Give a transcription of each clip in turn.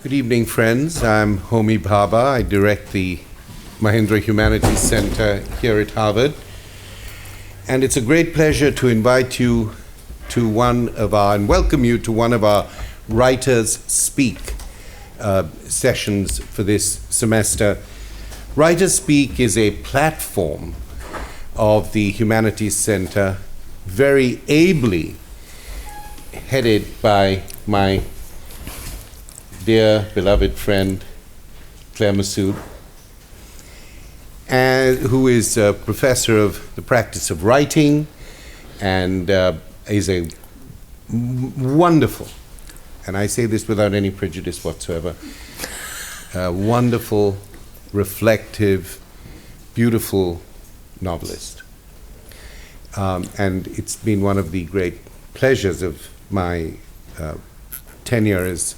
Good evening, friends. I'm Homi Bhabha. I direct the Mahindra Humanities Center here at Harvard. And it's a great pleasure to invite you to and welcome you to one of our Writers Speak sessions for this semester. Writers Speak is a platform of the Humanities Center, very ably headed by my dear, beloved friend, Claire Messud, who is a professor of the practice of writing and is a wonderful, and I say this without any prejudice whatsoever, wonderful, reflective, beautiful novelist. And it's been one of the great pleasures of my tenure as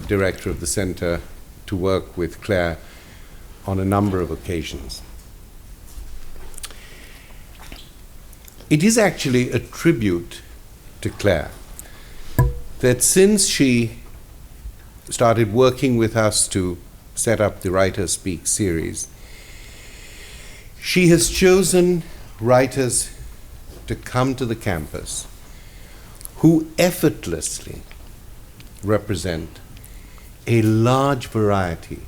director of the center to work with Claire on a number of occasions. It is actually a tribute to Claire that since she started working with us to set up the Writers Speak series, she has chosen writers to come to the campus who effortlessly represent a large variety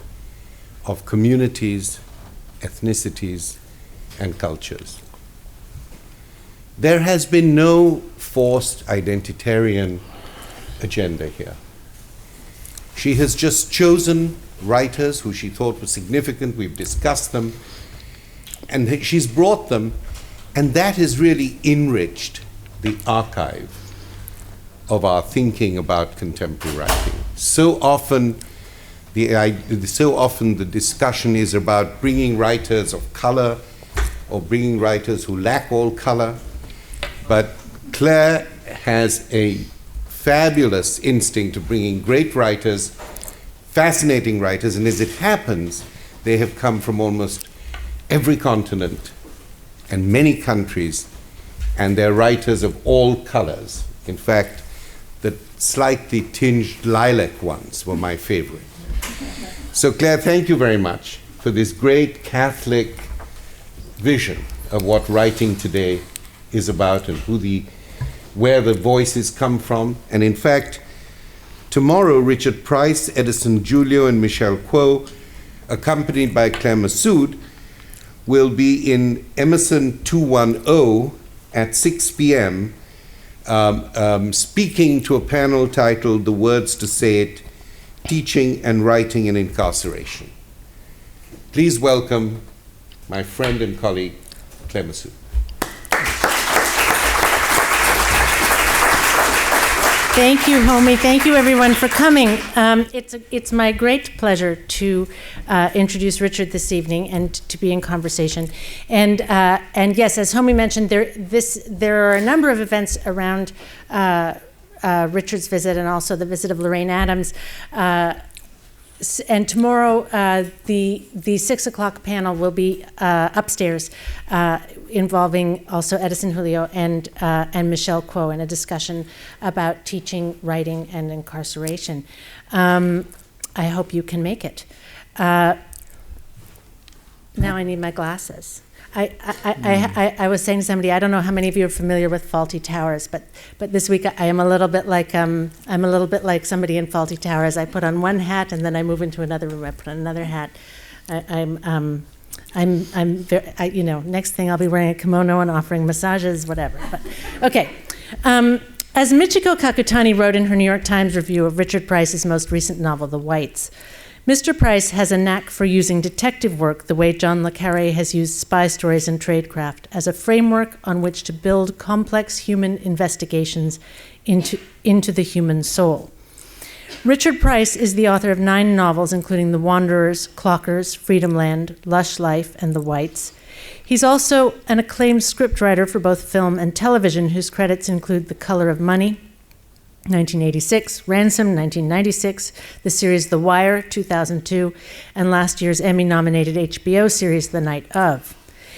of communities, ethnicities, and cultures. There has been no forced identitarian agenda here. She has just chosen writers who she thought were significant. We've discussed them, and she's brought them, and that has really enriched the archive of our thinking about contemporary writing. So often the discussion is about bringing writers of color or bringing writers who lack all color, but Claire has a fabulous instinct of bringing great writers, fascinating writers, and as it happens, they have come from almost every continent and many countries, and they're writers of all colors. In fact, the slightly tinged lilac ones were my favorite. So Claire, thank you very much for this great Catholic vision of what writing today is about and where the voices come from. And in fact, tomorrow, Richard Price, Edison Julio, and Michelle Kuo, accompanied by Claire Messud, will be in Emerson 210 at 6 p.m. Speaking to a panel titled The Words to Say It, Teaching and Writing in Incarceration. Please welcome my friend and colleague, Claire Messud. Thank you, Homi. Thank you, everyone, for coming. It's my great pleasure to introduce Richard this evening and to be in conversation. And yes, as Homi mentioned, there are a number of events around Richard's visit and also the visit of Lorraine Adams. And tomorrow, the 6 o'clock panel will be upstairs, involving also Edison Julio and Michelle Kuo in a discussion about teaching, writing, and incarceration. I hope you can make it. Now I need my glasses. I was saying to somebody, I don't know how many of you are familiar with Fawlty Towers, but this week I am a little bit like somebody in Fawlty Towers. I put on one hat and then I move into another room. I put on another hat. Next thing I'll be wearing a kimono and offering massages, whatever. But okay. As Michiko Kakutani wrote in her New York Times review of Richard Price's most recent novel, The Whites, Mr. Price has a knack for using detective work the way John le Carré has used spy stories and tradecraft as a framework on which to build complex human investigations into the human soul. Richard Price is the author of 9 novels, including The Wanderers, Clockers, Freedomland, Lush Life, and The Whites. He's also an acclaimed scriptwriter for both film and television, whose credits include The Color of Money, 1986, Ransom, 1996, the series The Wire, 2002, and last year's Emmy-nominated HBO series The Night Of.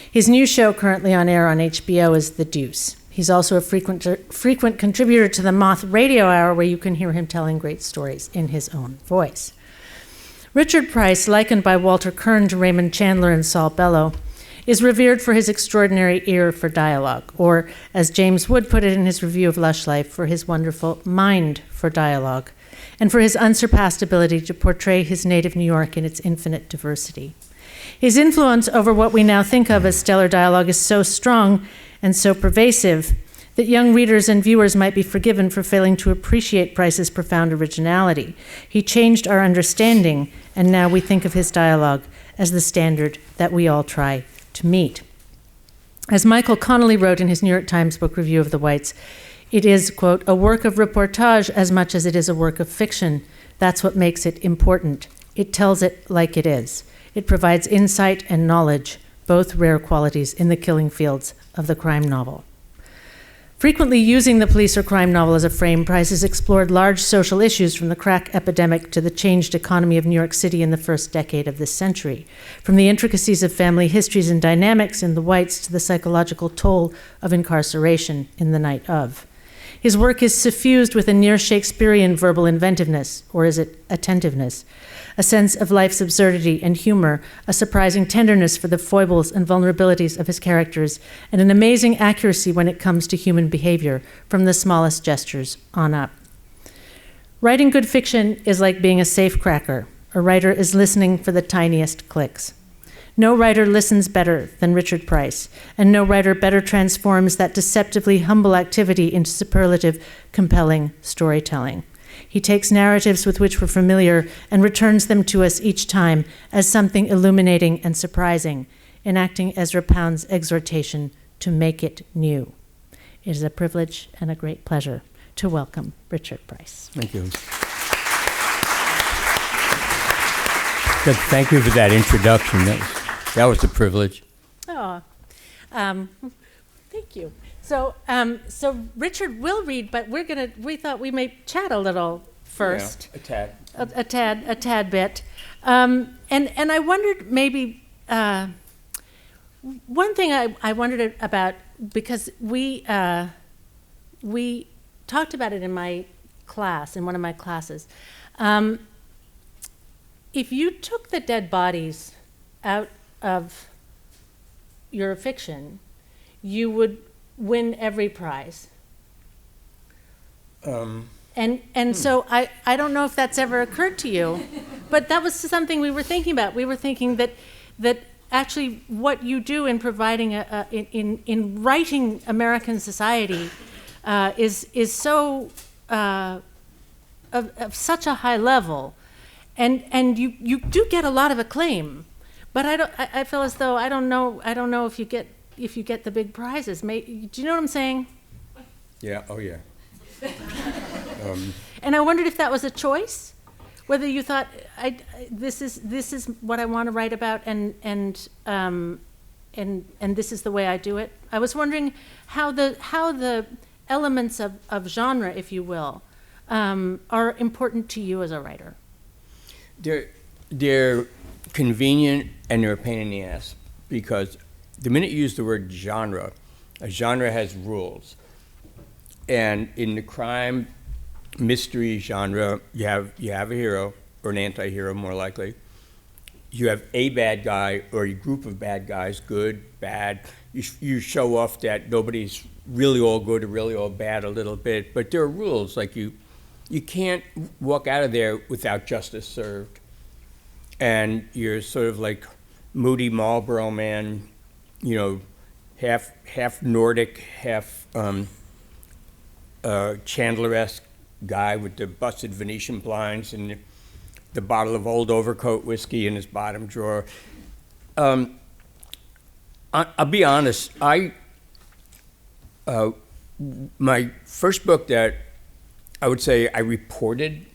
His new show currently on air on HBO is The Deuce. He's also a frequent contributor to the Moth Radio Hour, where you can hear him telling great stories in his own voice. Richard Price, likened by Walter Kern to Raymond Chandler and Saul Bellow, is revered for his extraordinary ear for dialogue, or, as James Wood put it in his review of Lush Life, for his wonderful mind for dialogue, and for his unsurpassed ability to portray his native New York in its infinite diversity. His influence over what we now think of as stellar dialogue is so strong and so pervasive that young readers and viewers might be forgiven for failing to appreciate Price's profound originality. He changed our understanding, and now we think of his dialogue as the standard that we all try to meet. As Michael Connolly wrote in his New York Times book review of The Whites, it is, quote, a work of reportage as much as it is a work of fiction. That's what makes it important. It tells it like it is. It provides insight and knowledge, both rare qualities in the killing fields of the crime novel. Frequently using the police or crime novel as a frame, Price has explored large social issues from the crack epidemic to the changed economy of New York City in the first decade of this century, from the intricacies of family histories and dynamics in The Whites to the psychological toll of incarceration in The Night Of. His work is suffused with a near Shakespearean verbal inventiveness, or is it attentiveness, a sense of life's absurdity and humor, a surprising tenderness for the foibles and vulnerabilities of his characters, and an amazing accuracy when it comes to human behavior, from the smallest gestures on up. Writing good fiction is like being a safecracker. A writer is listening for the tiniest clicks. No writer listens better than Richard Price, and no writer better transforms that deceptively humble activity into superlative, compelling storytelling. He takes narratives with which we're familiar and returns them to us each time as something illuminating and surprising, enacting Ezra Pound's exhortation to make it new. It is a privilege and a great pleasure to welcome Richard Price. Thank you. Thank you for that introduction. That was a privilege. Oh, thank you. So Richard will read, but we thought we may chat a little first. Yeah, a tad bit. And I wondered maybe, one thing I wondered about, because we talked about it in my class, in one of my classes. If you took the dead bodies out of your fiction, you would win every prize. So I don't know if that's ever occurred to you, but that was something we were thinking about. We were thinking that actually what you do in providing in writing American society is so of such a high level, and you do get a lot of acclaim, but I feel as though I don't know if you get the big prizes. Do you know what I'm saying? Yeah. Oh yeah. And I wondered if that was a choice, whether you thought this is what I want to write about, and this is the way I do it. I was wondering how the elements of genre, if you will, are important to you as a writer. They're convenient and they're a pain in the ass, because the minute you use the word genre, a genre has rules. And in the crime mystery genre, you have a hero, or an anti-hero more likely. You have a bad guy or a group of bad guys, good, bad. You show off that nobody's really all good or really all bad a little bit, but there are rules, like you can't walk out of there without justice served. And you're sort of like moody Marlboro man, half Nordic, half Chandler-esque guy with the busted Venetian blinds and the bottle of old overcoat whiskey in his bottom drawer. I'll be honest, my first book that I would say I reported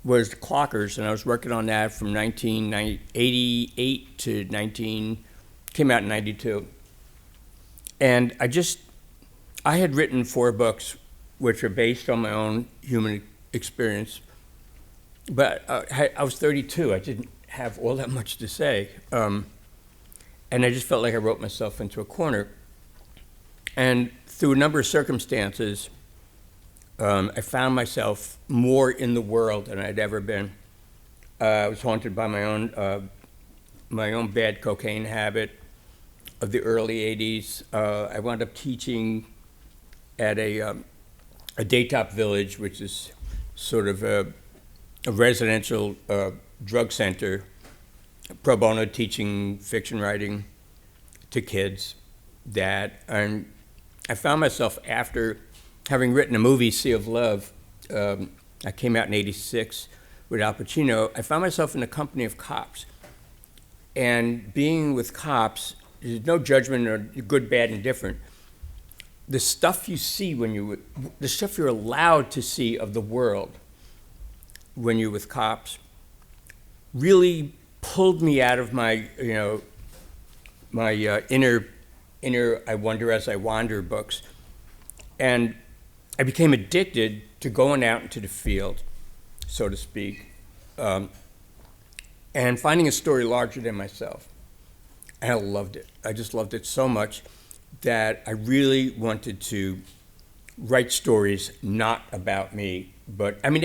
was The Clockers, and I was working on that from 1988 to came out in 92. And I had written 4 books which are based on my own human experience, but I was 32. I didn't have all that much to say. And I just felt like I wrote myself into a corner. And through a number of circumstances, I found myself more in the world than I'd ever been. I was haunted by my own bad cocaine habit of the early 80s. I wound up teaching at a daytop village, which is sort of a residential drug center, pro bono, teaching fiction writing to kids. And I found myself, after having written a movie, Sea of Love, I came out in '86 with Al Pacino, I found myself in the company of cops. And being with cops, there's no judgment or good, bad, indifferent. The stuff you see the stuff you're allowed to see of the world when you're with cops really pulled me out of my, my inner I Wonder As I Wander books. And I became addicted to going out into the field, so to speak, and finding a story larger than myself. And I loved it. I just loved it so much that I really wanted to write stories not about me, but I mean,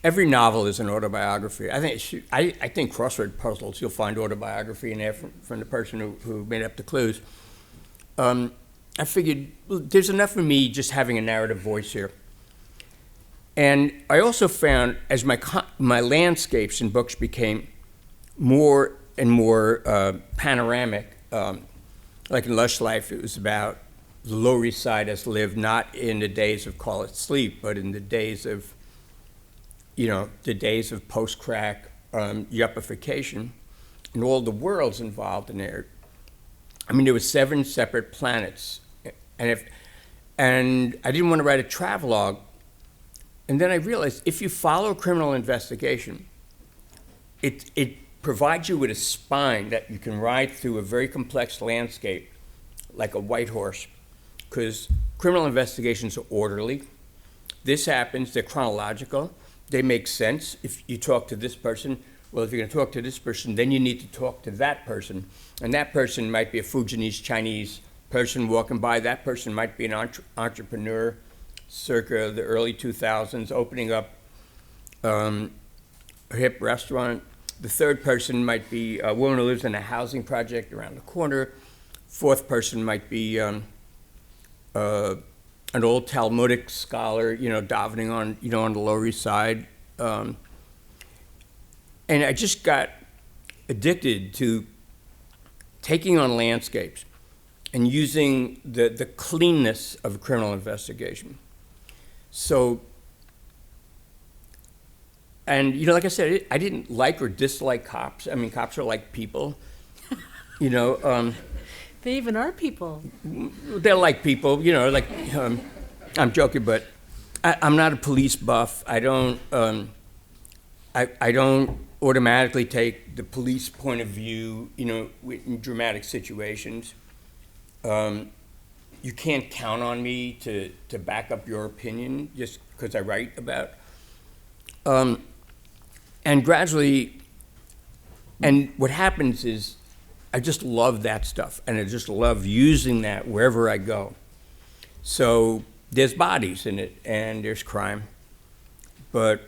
every novel is an autobiography. I think crossword puzzles, you'll find autobiography in there from the person who made up the clues. I figured, well, there's enough of me just having a narrative voice here. And I also found, as my landscapes in books became more and more panoramic, like in Lush Life, it was about the Lower East Side as lived, not in the days of Call It Sleep, but in the days of, post-crack yuppification, and all the worlds involved in there. I mean, there were 7 separate planets, and I didn't want to write a travelogue. And then I realized, if you follow a criminal investigation, it provides you with a spine that you can ride through a very complex landscape like a white horse, because criminal investigations are orderly. This happens, they're chronological, they make sense. If you talk to this person, well, if you're going to talk to this person, then you need to talk to that person. And that person might be a Fujianese Chinese person walking by. That person might be an entrepreneur circa the early 2000s, opening up a hip restaurant. The third person might be a woman who lives in a housing project around the corner. Fourth person might be an old Talmudic scholar, davening on the Lower East Side. And I just got addicted to taking on landscapes and using the cleanness of a criminal investigation. So, and like I said, I didn't like or dislike cops. I mean, cops are like people, They even are people. They're like people, I'm joking, but I'm not a police buff. I don't automatically take the police point of view, in dramatic situations. You can't count on me to back up your opinion just because I write about. And gradually, and what happens is I just love that stuff, and I just love using that wherever I go. So there's bodies in it, and there's crime. But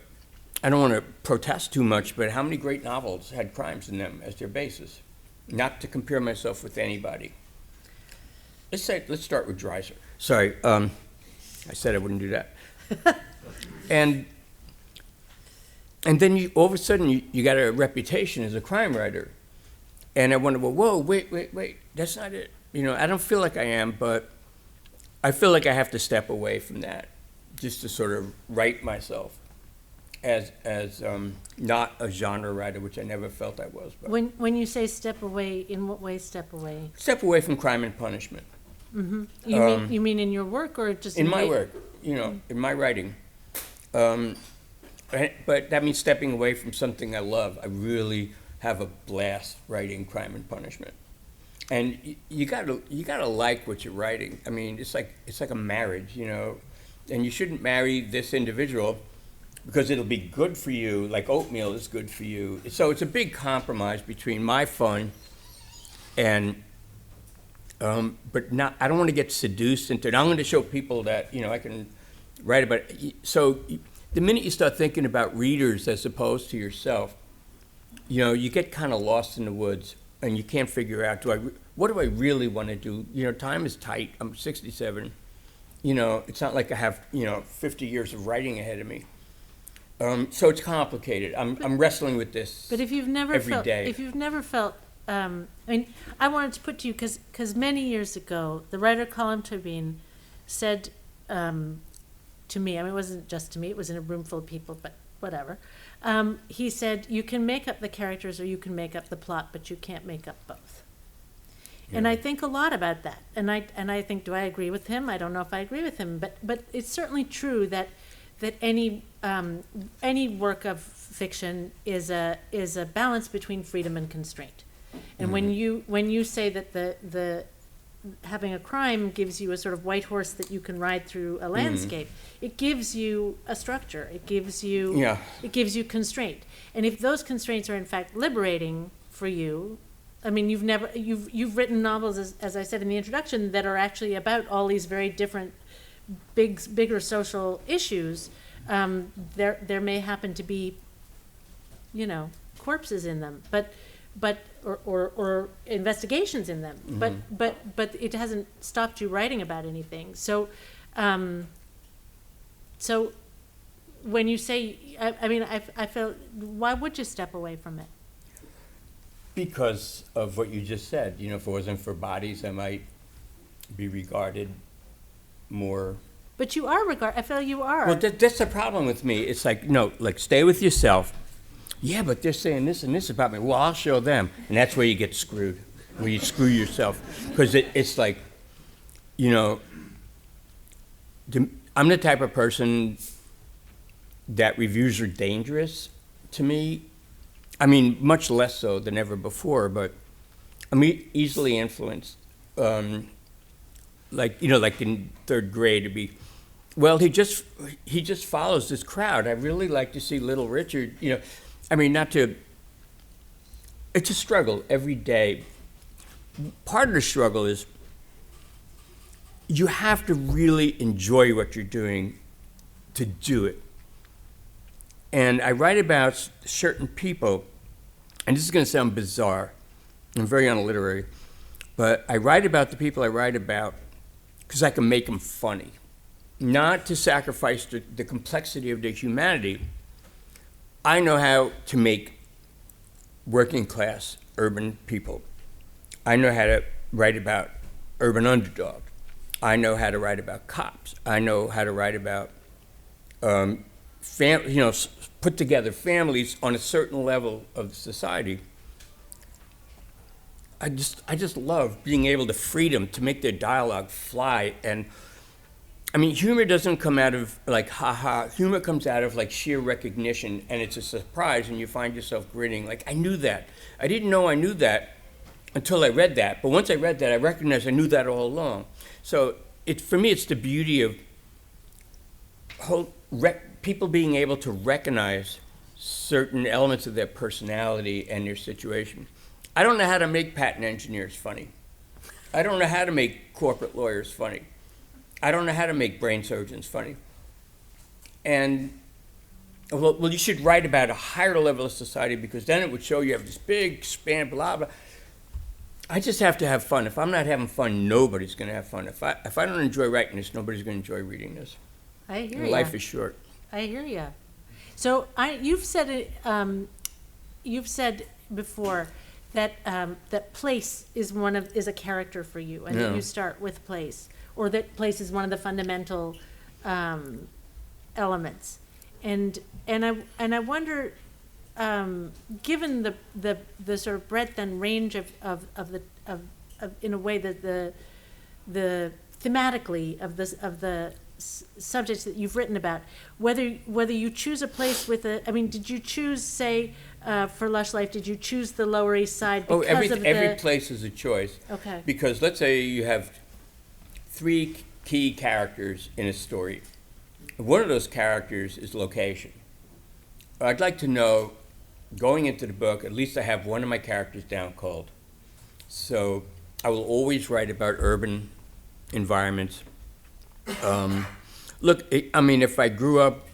I don't want to protest too much, but how many great novels had crimes in them as their basis? Not to compare myself with anybody. Let's start with Dreiser. Sorry, I said I wouldn't do that. And then all of a sudden you got a reputation as a crime writer. And I wonder, well, whoa, wait, that's not it. I don't feel like I am, but I feel like I have to step away from that just to sort of write myself as not a genre writer, which I never felt I was. But When you say step away, in what way step away? Step away from crime and punishment. Mm-hmm. You mean in your work or just in my work? In my writing. But that means stepping away from something I love. I really have a blast writing crime and punishment. And you gotta like what you're writing. I mean, it's like a marriage, and you shouldn't marry this individual because it'll be good for you, like oatmeal is good for you. So it's a big compromise between my fun and but not. I don't want to get seduced into it. I'm going to show people that I can write about it. So the minute you start thinking about readers as opposed to yourself, you get kind of lost in the woods, and you can't figure out what do I really want to do. Time is tight. I'm 67. It's not like I have 50 years of writing ahead of me. So it's complicated. I'm wrestling with this. But if you've never every felt, day. if you've never felt, I wanted to put to you because many years ago, the writer Colin Tobin said to me, it wasn't just to me, it was in a room full of people, but whatever. He said, you can make up the characters or you can make up the plot, but you can't make up both. Yeah. And I think a lot about that. And I think, do I agree with him? I don't know if I agree with him, but it's certainly true that any work of fiction is a balance between freedom and constraint. And when you say that the having a crime gives you a sort of white horse that you can ride through a landscape, it gives you a structure. It gives you constraint. And if those constraints are in fact liberating for you, you've written novels, as I said in the introduction, that are actually about all these very different bigger social issues. There may happen to be, corpses in them, but or investigations in them, but it hasn't stopped you writing about anything. So when you say, I feel, why would you step away from it? Because of what you just said. If it wasn't for bodies, I might be regarded more. But you are I feel you are. Well, that's the problem with me. It's like, no, stay with yourself. Yeah, but they're saying this and this about me. Well, I'll show them. And that's where you get screwed, where you screw yourself. Because it's like, I'm the type of person that reviews are dangerous to me. Much less so than ever before, but I'm easily influenced. Like in third grade, to be, well, he just follows this crowd. I really like to see Little Richard. It's a struggle every day. Part of the struggle is you have to really enjoy what you're doing to do it. And I write about certain people, and this is going to sound bizarre and very unliterary, but I write about the people I write about because I can make them funny, not to sacrifice the complexity of their humanity. I know how to make working class urban people. I know how to write about urban underdog. I know how to write about cops. I know how to write about put together families on a certain level of society. I just love being able to freedom to make their dialogue fly. And humor doesn't come out of ha-ha. Humor comes out of sheer recognition, and it's a surprise, and you find yourself grinning. I knew that. I didn't know I knew that until I read that. But once I read that, I recognized I knew that all along. So for me, it's the beauty of people being able to recognize certain elements of their personality and their situation. I don't know how to make patent engineers funny. I don't know how to make corporate lawyers funny. I don't know how to make brain surgeons funny. And, well, you should write about a higher level of society because then it would show you have this big span, blah, blah. I just have to have fun. If I'm not having fun, nobody's going to have fun. If I don't enjoy writing this, nobody's going to enjoy reading this. I hear you. Life is short. I hear you. So you've said it. You've said before that that place is a character for you, and that you start with place, or that place is one of the fundamental elements. And I wonder, given the sort of breadth and range of in a way that the thematically of the subjects that you've written about, whether you choose a place with did you choose, say, for Lush Life, did you choose the Lower East Side because every place is a choice. Okay. Because let's say you have 3 key characters in a story. One of those characters is location. I'd like to know, going into the book, at least I have one of my characters down cold. So I will always write about urban environments. Look, I mean, if I grew up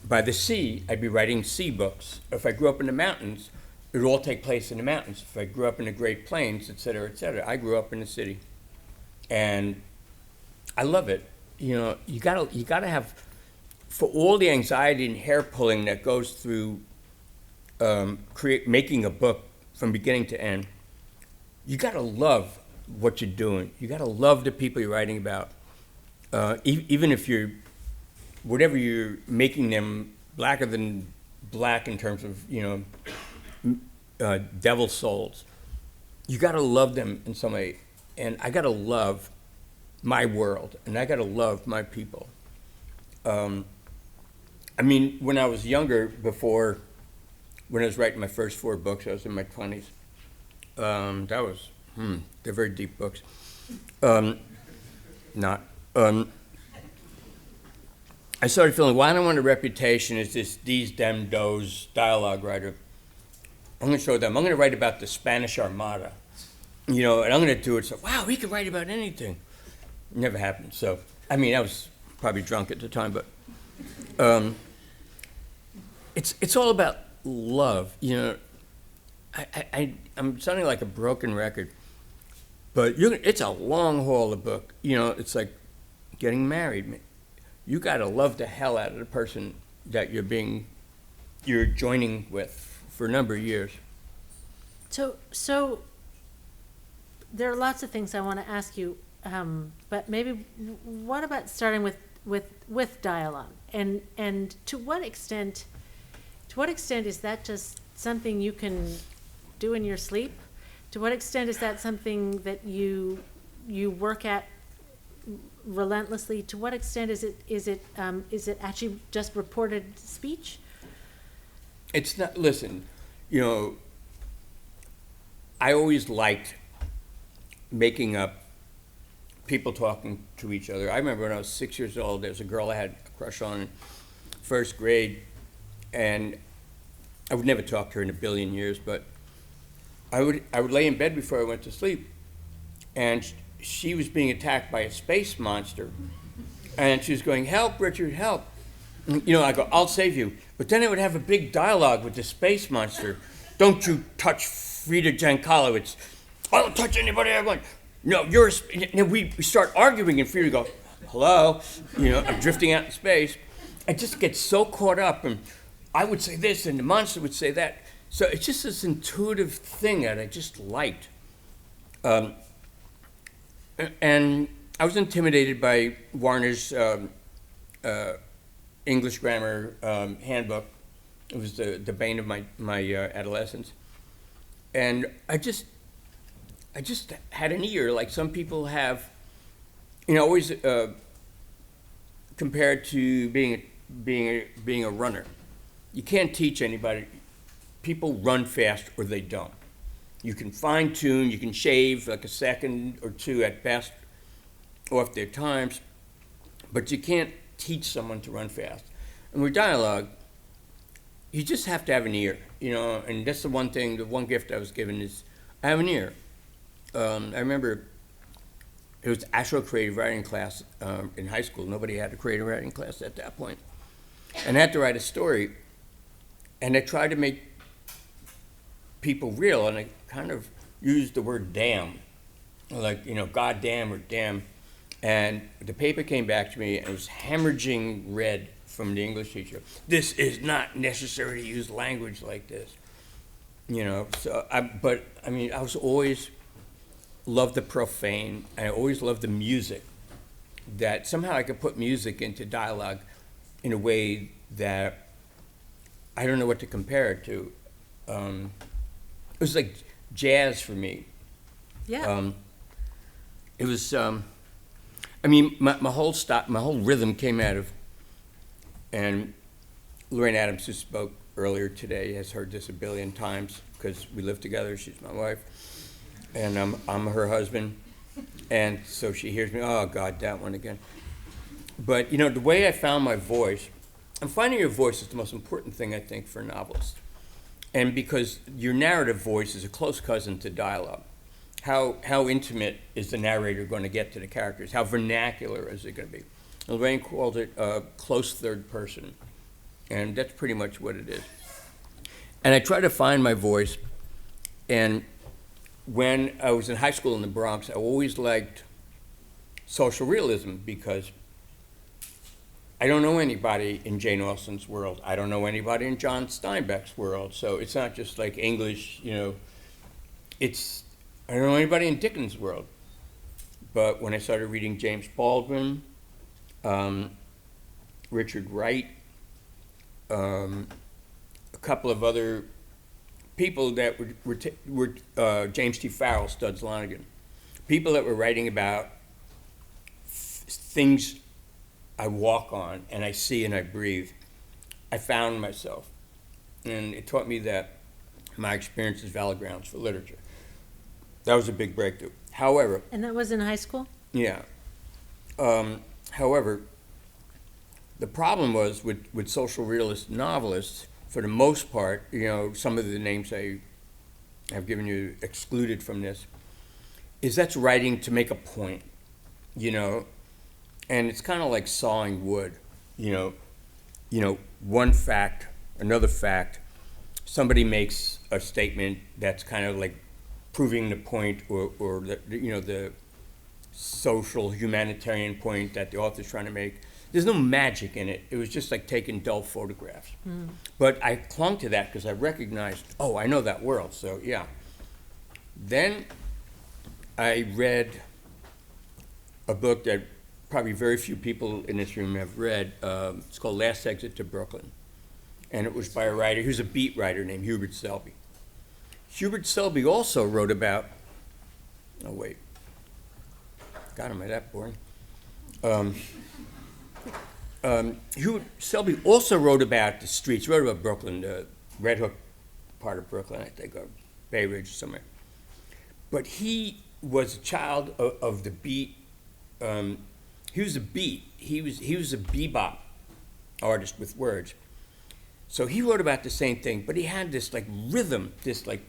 by the sea, I'd be writing sea books. If I grew up in the mountains, it would all take place in the mountains. If I grew up in the Great Plains, et cetera, et cetera. I grew up in the city. And I love it. You know, you gotta have, for all the anxiety and hair pulling that goes through making a book from beginning to end, you gotta love what you're doing. You gotta love the people you're writing about. Even if whatever you're making them blacker than black in terms of, you know, devil souls, you gotta love them in some way. And I gotta love my world, and I gotta love my people. I mean, when I was younger, when I was writing my first 4 books, I was in my 20s. They're very deep books. I started feeling, well, I don't want a reputation as this these, them, those dialogue writer. I'm gonna show them, I'm gonna write about the Spanish Armada. You know, and I'm gonna do it so, wow, he can write about anything. It never happened, so, I mean, I was probably drunk at the time, but it's all about love, you know. I'm sounding like a broken record, but it's a long haul of book. You know, it's like getting married. You gotta love the hell out of the person that you're joining with for a number of years. So there are lots of things I want to ask you, but maybe what about starting with dialogue, and to what extent is that just something you can do in your sleep? To what extent is that something that you work at relentlessly? To what extent is it actually just reported speech? It's not. Listen, you know, I always liked making up people talking to each other. I remember when I was 6 years old, there was a girl I had a crush on in first grade, and I would never talk to her in a billion years, but I would lay in bed before I went to sleep, and she was being attacked by a space monster, and she was going, "Help, Richard, help." You know, I go, "I'll save you." But then I would have a big dialogue with the space monster. "Don't you touch Frida Jankalowicz." "I don't touch anybody I want." "No, you're a..." And we start arguing, and Frida would go, "Hello?" You know, I'm drifting out in space. I just get so caught up, and I would say this, and the monster would say that. So it's just this intuitive thing that I just liked. And I was intimidated by Warner's English grammar handbook. It was the bane of my adolescence. And I just had an ear, like some people have, you know, always compared to being a runner. You can't teach anybody. People run fast or they don't. You can fine tune, you can shave like a second or two at best off their times, but you can't teach someone to run fast. And with dialogue, you just have to have an ear, you know, and that's the one gift I was given is I have an ear. I remember it was actual creative writing class in high school. Nobody had a creative writing class at that point. And I had to write a story, and I tried to make people real, and I kind of used the word damn, like, you know, goddamn or damn. And the paper came back to me, and it was hemorrhaging red from the English teacher. "This is not necessary to use language like this." You know, so I was always loved the profane, and I always loved the music, that somehow I could put music into dialogue in a way that I don't know what to compare it to. It was like jazz for me. Yeah. It was. I mean, my whole rhythm came out of. And Lorraine Adams, who spoke earlier today, has heard this a billion times because we live together. She's my wife, and I'm her husband, and so she hears me. Oh God, that one again. But you know, the way I found my voice, and finding your voice is the most important thing I think for a novelist. And because your narrative voice is a close cousin to dialogue. how intimate is the narrator going to get to the characters? How vernacular is it going to be? Lorraine called it close third person, and that's pretty much what it is. And I try to find my voice, and when I was in high school in the Bronx, I always liked social realism because I don't know anybody in Jane Austen's world. I don't know anybody in John Steinbeck's world. So it's not just like English, I don't know anybody in Dickens' world. But when I started reading James Baldwin, Richard Wright, a couple of other people that were James T. Farrell, Studs Lonigan, people that were writing about things I walk on and I see and I breathe, I found myself. And it taught me that my experience is valid grounds for literature. That was a big breakthrough. However... And that was in high school? Yeah. However, the problem was with social realist novelists, for the most part, some of the names I have given you excluded from this, is that's writing to make a point, and it's kind of like sawing wood, one fact, another fact, somebody makes a statement that's kind of like proving the point or the social humanitarian point that the author's trying to make. There's no magic in it. It was just like taking dull photographs. Mm. But I clung to that because I recognized, I know that world, so yeah. Then I read a book that probably very few people in this room have read. It's called Last Exit to Brooklyn. And it was by a writer, who's a beat writer named Hubert Selby. Hubert Selby also wrote about, God, am I that boring? Hubert Selby also wrote about the streets, wrote about Brooklyn, the Red Hook part of Brooklyn, I think, or Bay Ridge somewhere. But he was a child of the beat. He was a beat. He was a bebop artist with words. So he wrote about the same thing, but he had this like rhythm, this like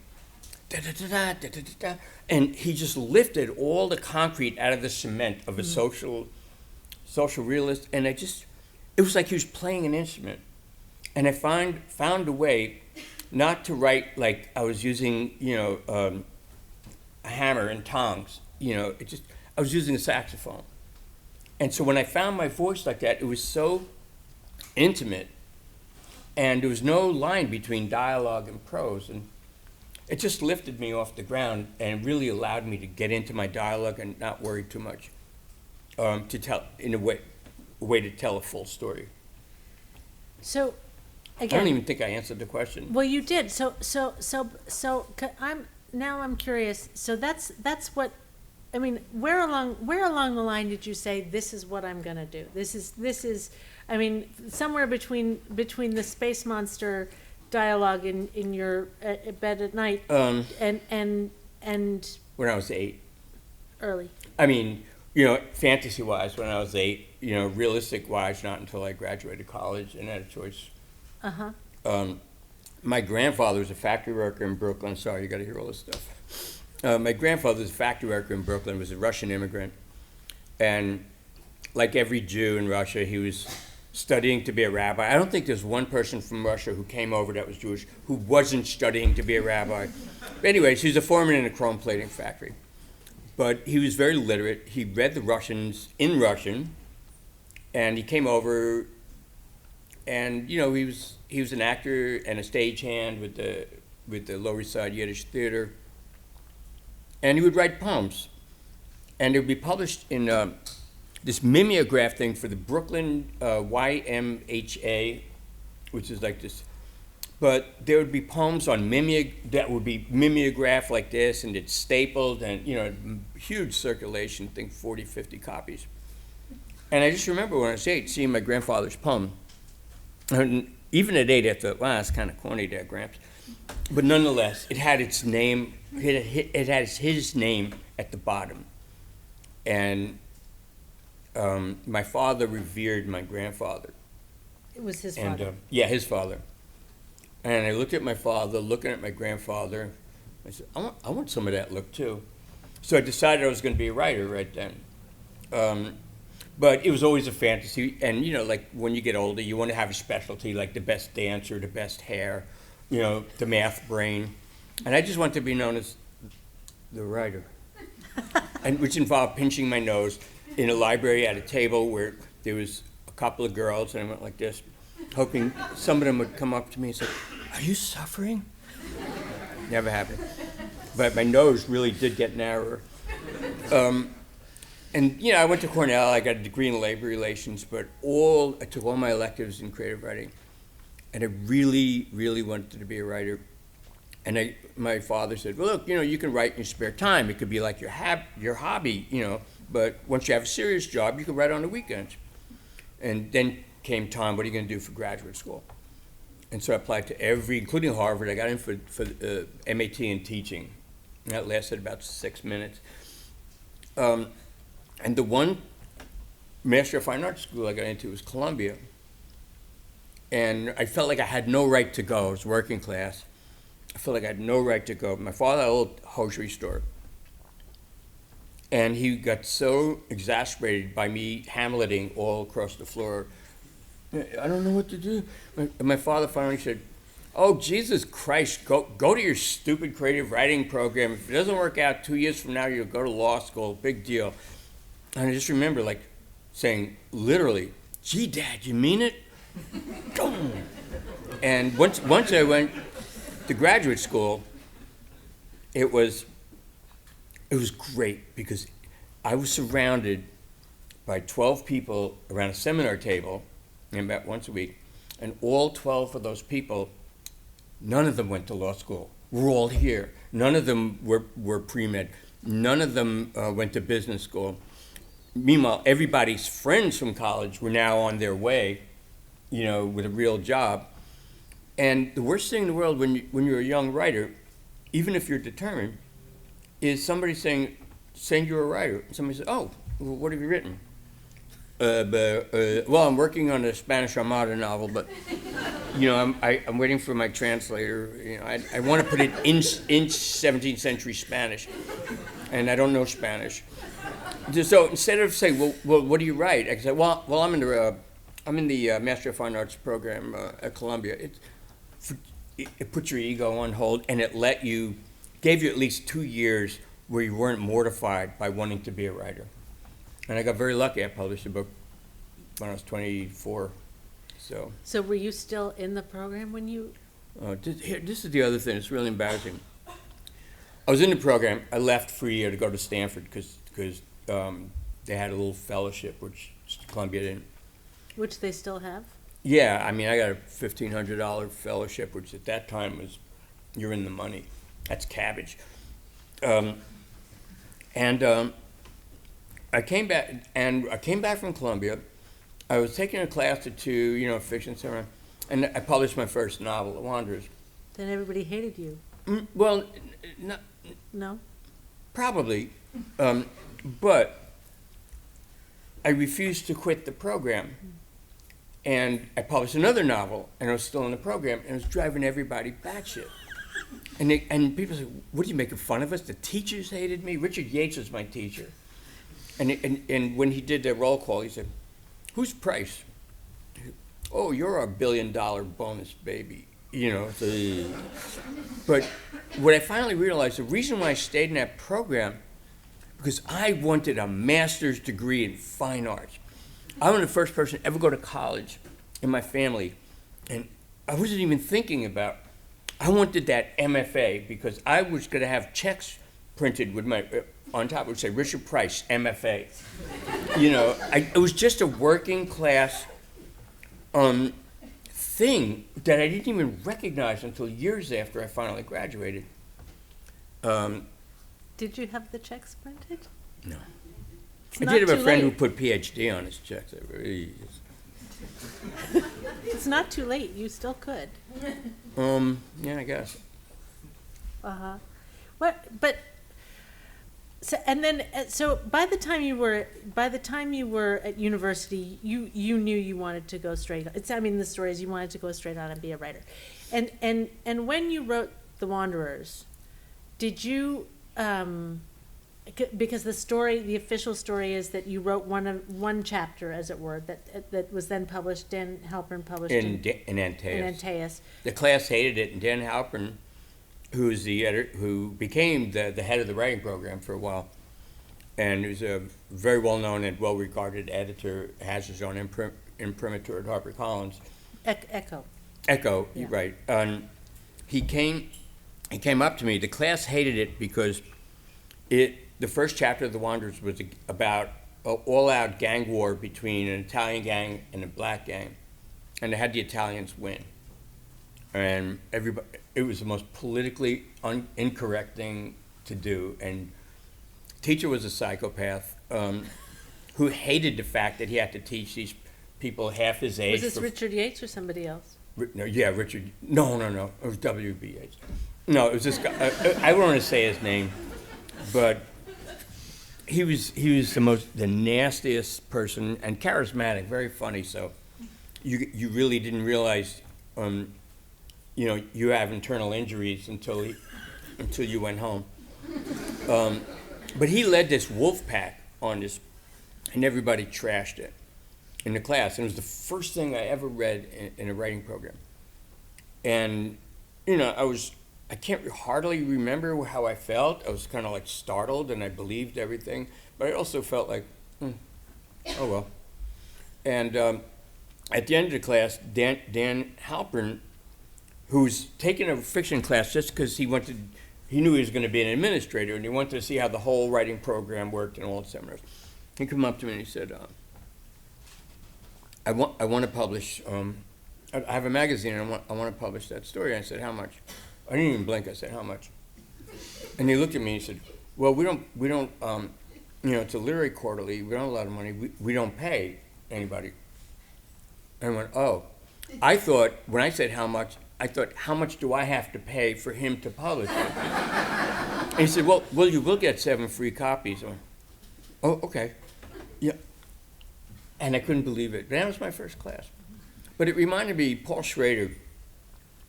da da da da da da da, and he just lifted all the concrete out of the cement of a social realist, and it was like he was playing an instrument. And I found a way not to write like I was using, a hammer and tongs. I was using a saxophone. And so when I found my voice like that, it was so intimate, and there was no line between dialogue and prose, and it just lifted me off the ground and really allowed me to get into my dialogue and not worry too much, to tell in a way to tell a full story. So, again, I don't even think I answered the question. Well, you did. So I'm curious. So that's what. I mean, where along the line did you say this is what I'm gonna do? This is. I mean, somewhere between the space monster dialogue in your bed at night and when I was 8. Early. I mean, fantasy-wise, when I was 8. Realistic-wise, not until I graduated college and had a choice. My grandfather was a factory worker in Brooklyn. Sorry, you got to hear all this stuff. My grandfather was a factory worker in Brooklyn, was a Russian immigrant. And like every Jew in Russia, he was studying to be a rabbi. I don't think there's one person from Russia who came over that was Jewish who wasn't studying to be a rabbi. But anyways, he was a foreman in a chrome plating factory. But he was very literate. He read the Russians in Russian, and he came over, and he was an actor and a stagehand with the Lower East Side Yiddish Theater, and he would write poems, and they would be published in this mimeograph thing for the Brooklyn YMHA, which is like this. But there would be poems on that would be mimeographed like this, and it's stapled, and huge circulation, I think 40, 50 copies. And I just remember when I was 8, seeing my grandfather's poem. And even at 8, I thought, wow, that's kind of corny there, Gramps. But nonetheless, it had its name, it had his name at the bottom. And my father revered my grandfather. It was his father. Yeah, his father. And I looked at my father, looking at my grandfather. I said, I want some of that look too. So I decided I was going to be a writer right then. But it was always a fantasy. And, you know, like when you get older, you want to have a specialty, like the best dancer, the best hair, you know, the math brain. And I just wanted to be known as the writer. And which involved pinching my nose in a library at a table where there was a couple of girls, and I went like this, hoping some of them would come up to me and say, "Are you suffering?" Never happened. But my nose really did get narrower. And, you know, I went to Cornell, I got a degree in labor relations, but I took all my electives in creative writing. And I really, really wanted to be a writer. And my father said, well, look, you know, you can write in your spare time. It could be like your hobby, you know, but once you have a serious job, you can write on the weekends. And then came time, what are you going to do for graduate school? And so I applied to including Harvard. I got in for MAT in teaching. And that lasted about 6 minutes. And the one Master of Fine Arts school I got into was Columbia. And I felt like I had no right to go. I was working class. I felt like I had no right to go. My father had a little hosiery store. And he got so exasperated by me Hamleting all across the floor. I don't know what to do. And my father finally said, oh, Jesus Christ, go to your stupid creative writing program. If it doesn't work out 2 years from now, you'll go to law school, big deal. And I just remember like saying, literally, gee, Dad, you mean it? And once I went to graduate school, it was great because I was surrounded by 12 people around a seminar table, about once a week, and all 12 of those people, none of them went to law school. We're all here. None of them were pre-med. None of them went to business school. Meanwhile, everybody's friends from college were now on their way, you know, with a real job. And the worst thing in the world when you're a young writer, even if you're determined, is somebody saying you're a writer. Somebody says, oh, well, what have you written? Well, I'm working on a Spanish Armada novel, but, you know, I'm waiting for my translator. You know, I want to put it in 17th century Spanish, and I don't know Spanish. So instead of saying, well, what do you write? I say, well, I'm in the Master of Fine Arts program at Columbia. It put your ego on hold, and it gave you at least 2 years where you weren't mortified by wanting to be a writer. And I got very lucky. I published a book when I was 24. So were you still in the program when you? This is the other thing. It's really embarrassing. I was in the program. I left for a year to go to Stanford because they had a little fellowship, which Columbia didn't. Which they still have? Yeah, I mean, I got a $1,500 fellowship, which at that time was, you're in the money. That's cabbage. I came back from Columbia. I was taking a class or two, you know, fiction, etc. And I published my first novel, The Wanderers. Then everybody hated you. Well, No? probably. But I refused to quit the program. And I published another novel, and I was still in the program, and it was driving everybody batshit. And people said, what are you making fun of us? The teachers hated me. Richard Yates was my teacher. And when he did the roll call, he said, who's Price? Oh, you're our $1 billion bonus baby. You know, but what I finally realized, the reason why I stayed in that program, because I wanted a master's degree in fine arts. I was the first person to ever go to college in my family, and I wasn't even thinking about, I wanted that MFA because I was going to have checks printed with my, on top, it would say Richard Price, MFA. You know, it was just a working class thing that I didn't even recognize until years after I finally graduated. Did you have the checks printed? No. It's I not did have a too friend late. who put PhD on his checks. It's not too late. You still could. Yeah, I guess. Uh-huh. What? But so and then so by the time you were at university, you knew you wanted to go straight. I mean, the story is you wanted to go straight on and be a writer, and when you wrote The Wanderers, did you Because the story, the official story is that you wrote one chapter, as it were, that was then published. Dan Halpern published in Antaeus. in Antaeus. The class hated it, and Dan Halpern, who's the editor, who became the head of the writing program for a while, and who's a very well-known and well-regarded editor, has his own imprimatur at HarperCollins. Echo. Echo, Yeah. right. He came up to me. The class hated it because the first chapter of The Wanderers was about an all-out gang war between an Italian gang and a black gang, and they had the Italians win. And it was the most politically incorrect thing to do. And teacher was a psychopath who hated the fact that he had to teach these people half his age. Was this Richard Yates or somebody else? No, yeah, Richard. No. It was W.B. Yates. No, it was this guy. I don't want to say his name, but he was the nastiest person and charismatic, very funny. So you really didn't realize, you have internal injuries until you went home. But he led this wolf pack on this, and everybody trashed it in the class. And it was the first thing I ever read in a writing program. And, I can't hardly remember how I felt. I was kind of like startled, and I believed everything. But I also felt like, oh well. And at the end of the class, Dan Halpern, who's taking a fiction class just because he knew he was going to be an administrator, and he wanted to see how the whole writing program worked and all the seminars. He came up to me and he said, I want to publish, I have a magazine and I want to publish that story. And I said, how much? I didn't even blink. I said, how much? And he looked at me and he said, well, we don't, it's a literary quarterly. We don't have a lot of money. We don't pay anybody. And I went, oh. I thought, when I said how much, I thought, how much do I have to pay for him to publish it? And he said, well, you will get 7 free copies. I went, oh, okay. Yeah. And I couldn't believe it. That was my first class. But it reminded me, Paul Schrader,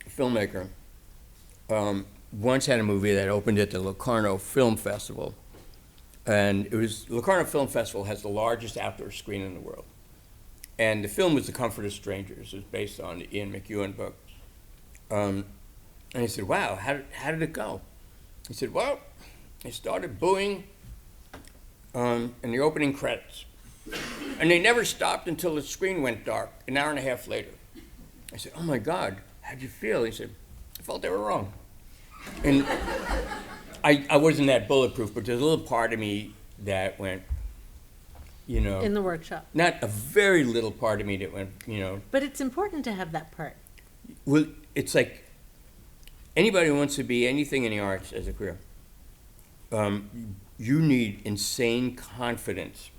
filmmaker, once had a movie that opened at the Locarno Film Festival. And Locarno Film Festival has the largest outdoor screen in the world. And the film was The Comfort of Strangers. It was based on the Ian McEwan book. And he said, wow, how did it go? He said, well, they started booing in the opening credits. And they never stopped until the screen went dark, an hour and a half later. I said, oh my God, how'd you feel? He said, I felt they were wrong. And I wasn't that bulletproof, but there's a little part of me that went, In the workshop. Not a very little part of me that went, But it's important to have that part. Well, it's like anybody who wants to be anything in the arts as a career, you need insane confidence,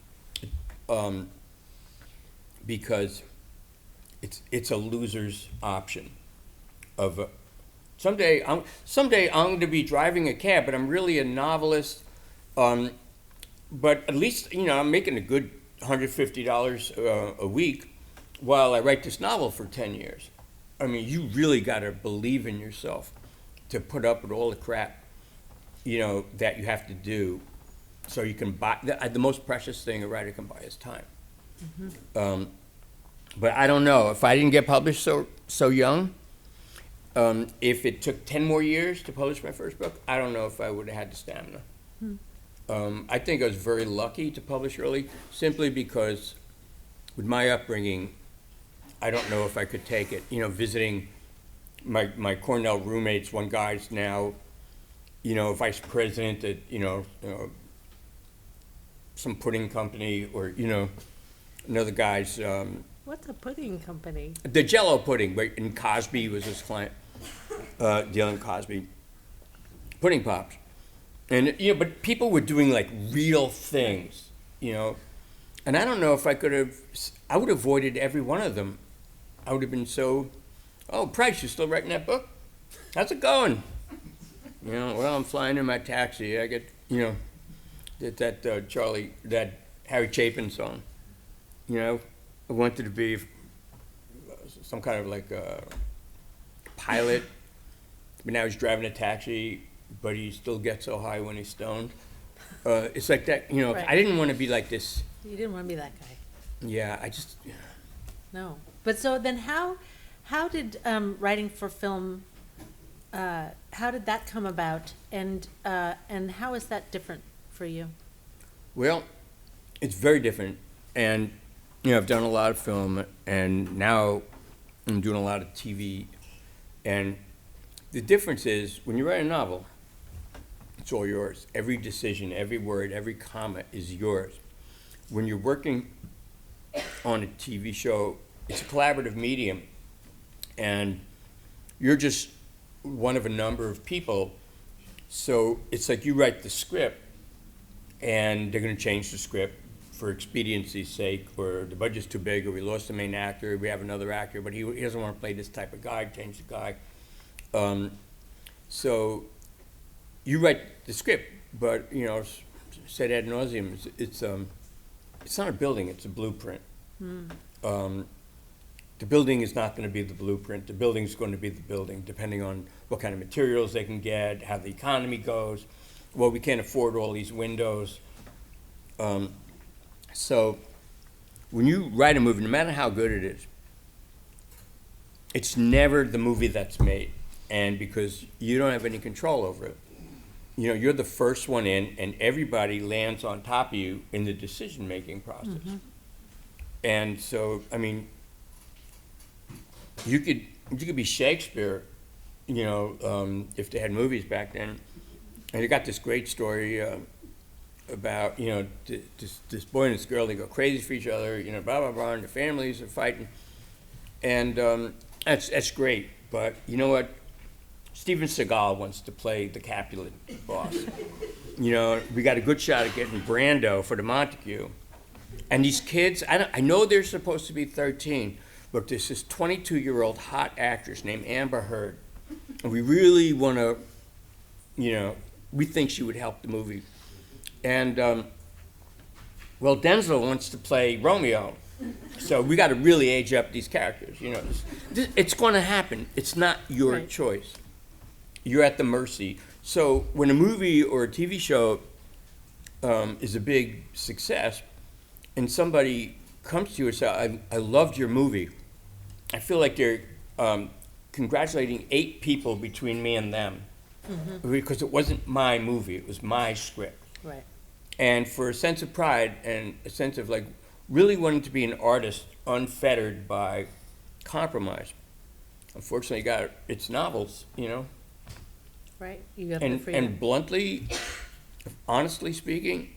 because it's a loser's option. Someday I'm going to be driving a cab, but I'm really a novelist. But at least I'm making a good $150 a week while I write this novel for 10 years. I mean, you really got to believe in yourself to put up with all the crap, that you have to do, so you can buy. The most precious thing a writer can buy is time. Mm-hmm. But I don't know if I didn't get published so young. If it took 10 more years to publish my first book, I don't know if I would have had the stamina. I think I was very lucky to publish early, simply because with my upbringing, I don't know if I could take it. Visiting my Cornell roommates, one guy's now, vice president at, some pudding company, or, another guy's... What's a pudding company? The Jell-O pudding, right? And Cosby was his client, Dylan Cosby. Pudding Pops. And, but people were doing like real things, and I don't know if I would have avoided every one of them. I would have been so, oh, Price, you still writing that book? How's it going? Well, I'm flying in my taxi. I get, that Harry Chapin song. I wanted to be some kind of like a pilot, but now he's driving a taxi, but he still gets so high when he's stoned. It's like that, you know, Right. I didn't want to be like this. You didn't want to be that guy. Yeah, I just, No. But so then how did writing for film, how did that come about? And how is that different for you? well, it's very different. And, you know, I've done a lot of film, and now I'm doing a lot of TV. And the difference is, when you write a novel, it's all yours. Every decision, every word, every comma is yours. When you're working on a TV show, it's a collaborative medium, and you're just one of a number of people. So it's like you write the script, and they're going to change the script for expediency's sake, or the budget's too big, or we lost the main actor, we have another actor, but he doesn't want to play this type of guy, change the guy. So you write the script, but, you know, said ad nauseum, it's not a building, it's a blueprint. The building is not going to be the blueprint. The building is going to be the building, depending on what kind of materials they can get, how the economy goes. Well, we can't afford all these windows. So when you write a movie, no matter how good it is, it's never the movie that's made. And because you don't have any control over it, you know, you're the first one in, and everybody lands on top of you in the decision-making process. And so, I mean, you could be Shakespeare, you know, if they had movies back then. And you got this great story about, you know, this boy and this girl, they go crazy for each other, you know, blah, blah, blah, and their families are fighting. And that's great. But you know what? Steven Seagal wants to play the Capulet boss. You know, we got a good shot at getting Brando for the Montague. And these kids, I know they're supposed to be 13, but there's this 22-year-old hot actress named Amber Heard. And we really want to, you know, we think she would help the movie. And, well, Denzel wants to play Romeo. So we got to really age up these characters, you know. It's going to happen. It's not your Right. choice. You're at the mercy. So when a movie or a TV show is a big success, and somebody comes to you and says, I loved your movie, I feel like they're congratulating 8 people between me and them. Because it wasn't my movie, it was my script. Right. And for a sense of pride and a sense of like really wanting to be an artist unfettered by compromise. Unfortunately, it's novels, you know. Right. You got the And freedom. bluntly, honestly speaking,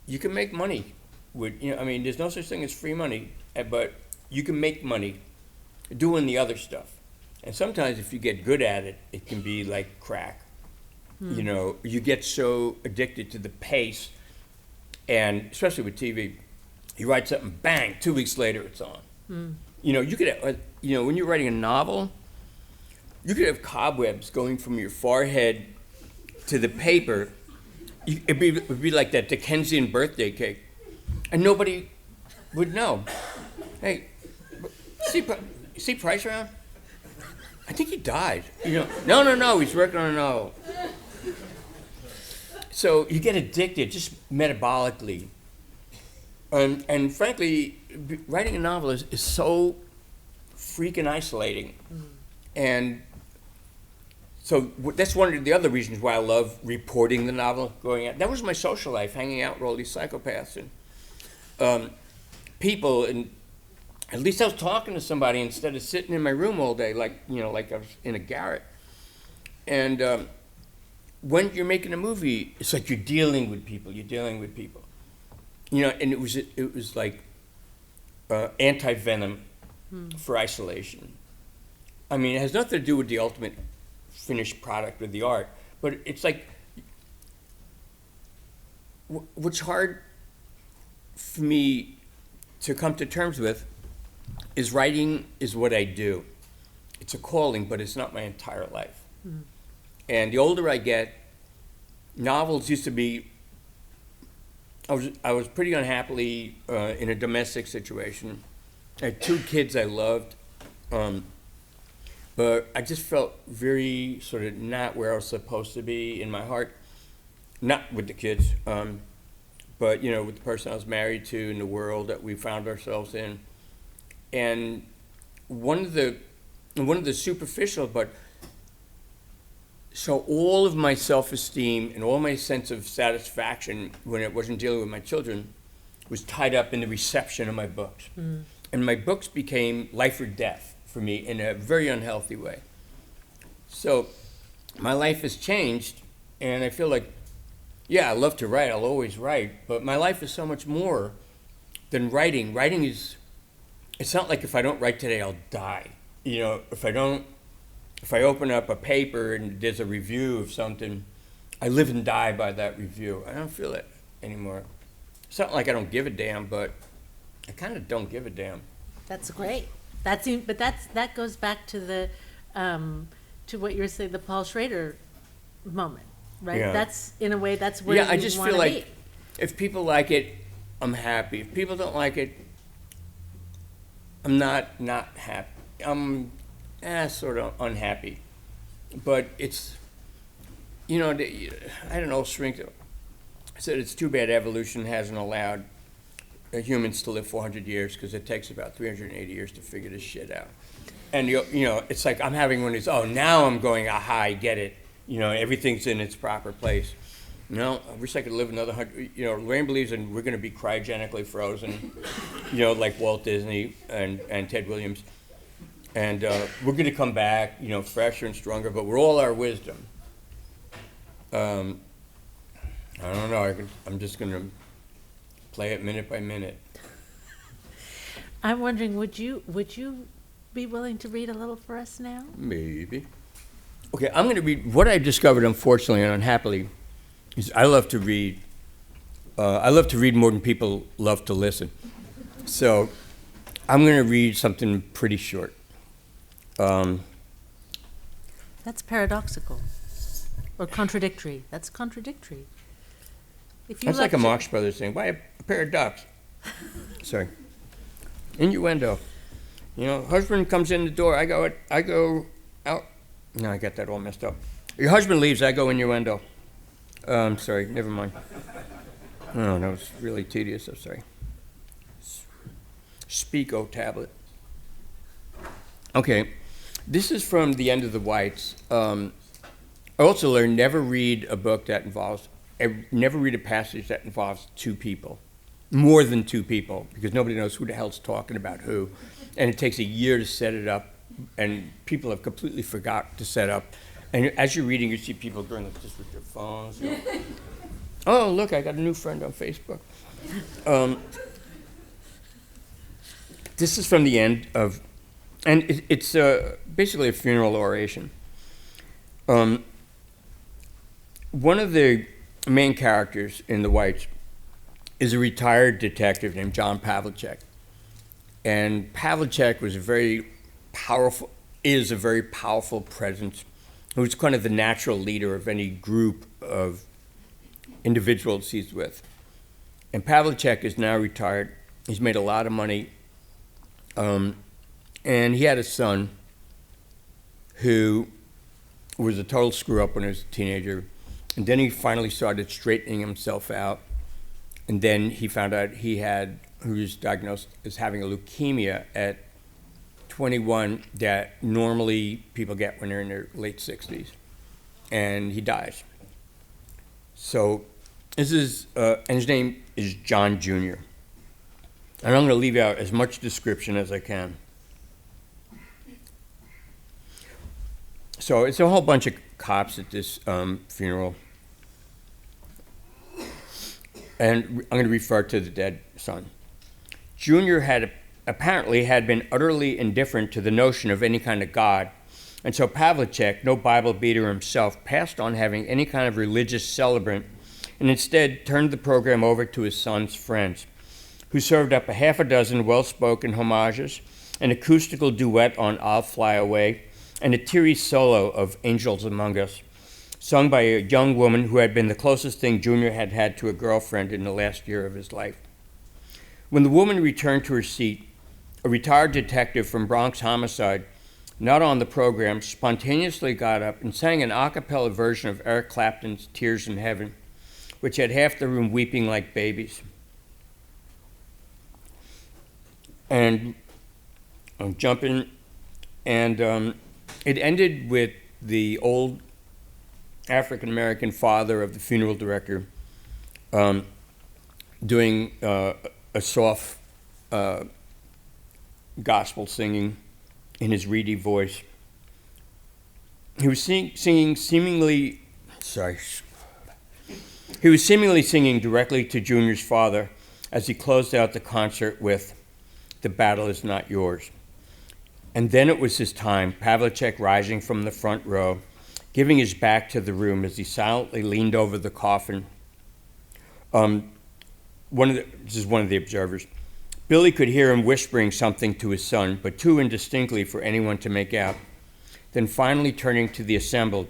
you can make money with, you know, I mean, there's no such thing as free money, but you can make money doing the other stuff. And sometimes if you get good at it, it can be like crack. You know, you get so addicted to the pace, and especially with TV, you write something, bang, 2 weeks later it's on. You know, you could, you know, when you're writing a novel, you could have cobwebs going from your forehead to the paper. It would be like that Dickensian birthday cake, and nobody would know. Hey, see Price around? I think he died. You know, no, he's working on a novel. So you get addicted just metabolically. And frankly, writing a novel is so freaking isolating. And so that's one of the other reasons why I love reporting the novel, going out. That was my social life, hanging out with all these psychopaths and people. And at least I was talking to somebody instead of sitting in my room all day, like, you know, like I was in a garret. And when you're making a movie, it's like you're dealing with people. You know, and it was like anti-venom for isolation. I mean, it has nothing to do with the ultimate finished product of the art, but it's like, what's hard for me to come to terms with is writing is what I do. It's a calling, but it's not my entire life. And the older I get, novels used to be, I was pretty unhappily in a domestic situation. I had 2 kids I loved, but I just felt very sort of not where I was supposed to be in my heart. not with the kids, but you know, with the person I was married to and the world that we found ourselves in. And one of the superficial, but so all of my self-esteem and all my sense of satisfaction when it wasn't dealing with my children was tied up in the reception of my books. And my books became life or death for me in a very unhealthy way. So my life has changed, and I feel like, yeah, I love to write, I'll always write, but my life is so much more than writing. Writing is, it's not like if I don't write today, I'll die. You know, if I open up a paper and there's a review of something, I live and die by that review. I don't feel it anymore. It's not like I don't give a damn, but I kind of don't give a damn. That's great. That goes back to the to what you were saying, the Paul Schrader moment, right? Yeah. That's in a way that's where I you just wanna feel like be. if people like it, I'm happy. If people don't like it, I'm not happy. I'm sort of unhappy. But it's, you know, I don't know, Shrink said it's too bad evolution hasn't allowed humans to live 400 years because it takes about 380 years to figure this shit out. And, you know, it's like I'm having one of these, oh, now I'm going, aha, I get it. You know, everything's in its proper place. No, I wish I could live another 100. You know, Lorraine believes in we're going to be cryogenically frozen, you know, like Walt Disney and Ted Williams. And we're going to come back, you know, fresher and stronger, but we're all our wisdom. I don't know. I'm just going to play it minute by minute. I'm wondering, would you be willing to read a little for us now? Maybe. Okay, I'm going to read what I discovered, unfortunately and unhappily, is I love to read. I love to read more than people love to listen. So I'm going to read something pretty short. That's paradoxical. Or contradictory. That's contradictory. If you That's like a Marx Brothers thing. Why a paradox? Sorry. Innuendo. You know, husband comes in the door, I go out. No, I got that all messed up. Your husband leaves, I go innuendo. Sorry, never mind. Oh, that was really tedious, I'm sorry. Speak, O tablet. Okay, this is from The End of the Whites. I also learned never read a book that involves, never read a passage that involves two people, more than two people, because nobody knows who the hell's talking about who. And it takes a year to set it up, and people have completely forgot to set up. And as you're reading, you see people doing like this with their phones. You know. Oh, look, I got a new friend on Facebook. This is from the end of, and it's basically a funeral oration. One of the main characters in The Whites is a retired detective named John Pavlicek. And Pavlicek was a very powerful presence who was kind of the natural leader of any group of individuals he's with. And Pavlicek is now retired. He's made a lot of money. And he had a son who was a total screw-up when he was a teenager. And then he finally started straightening himself out. And then he found out he was diagnosed as having a leukemia at 21 that normally people get when they're in their late 60s. And he dies. So this is, and his name is John Jr. And I'm going to leave out as much description as I can. So it's a whole bunch of cops at this funeral. And I'm going to refer to the dead son. Junior apparently had been utterly indifferent to the notion of any kind of God, and so Pavlicek, no Bible beater himself, passed on having any kind of religious celebrant, and instead turned the program over to his son's friends, who served up a half a dozen well-spoken homages, an acoustical duet on I'll Fly Away, and a teary solo of Angels Among Us, sung by a young woman who had been the closest thing Junior had had to a girlfriend in the last year of his life. When the woman returned to her seat, a retired detective from Bronx Homicide, not on the program, spontaneously got up and sang an a cappella version of Eric Clapton's Tears in Heaven, which had half the room weeping like babies. And I'm jumping, and it ended with the old African-American father of the funeral director doing a soft gospel singing in his reedy voice. He was singing seemingly singing directly to Junior's father as he closed out the concert with "The Battle Is Not Yours." And then it was his time, Pavlicek rising from the front row, giving his back to the room as he silently leaned over the coffin. This is one of the observers. Billy could hear him whispering something to his son, but too indistinctly for anyone to make out. Then finally turning to the assembled,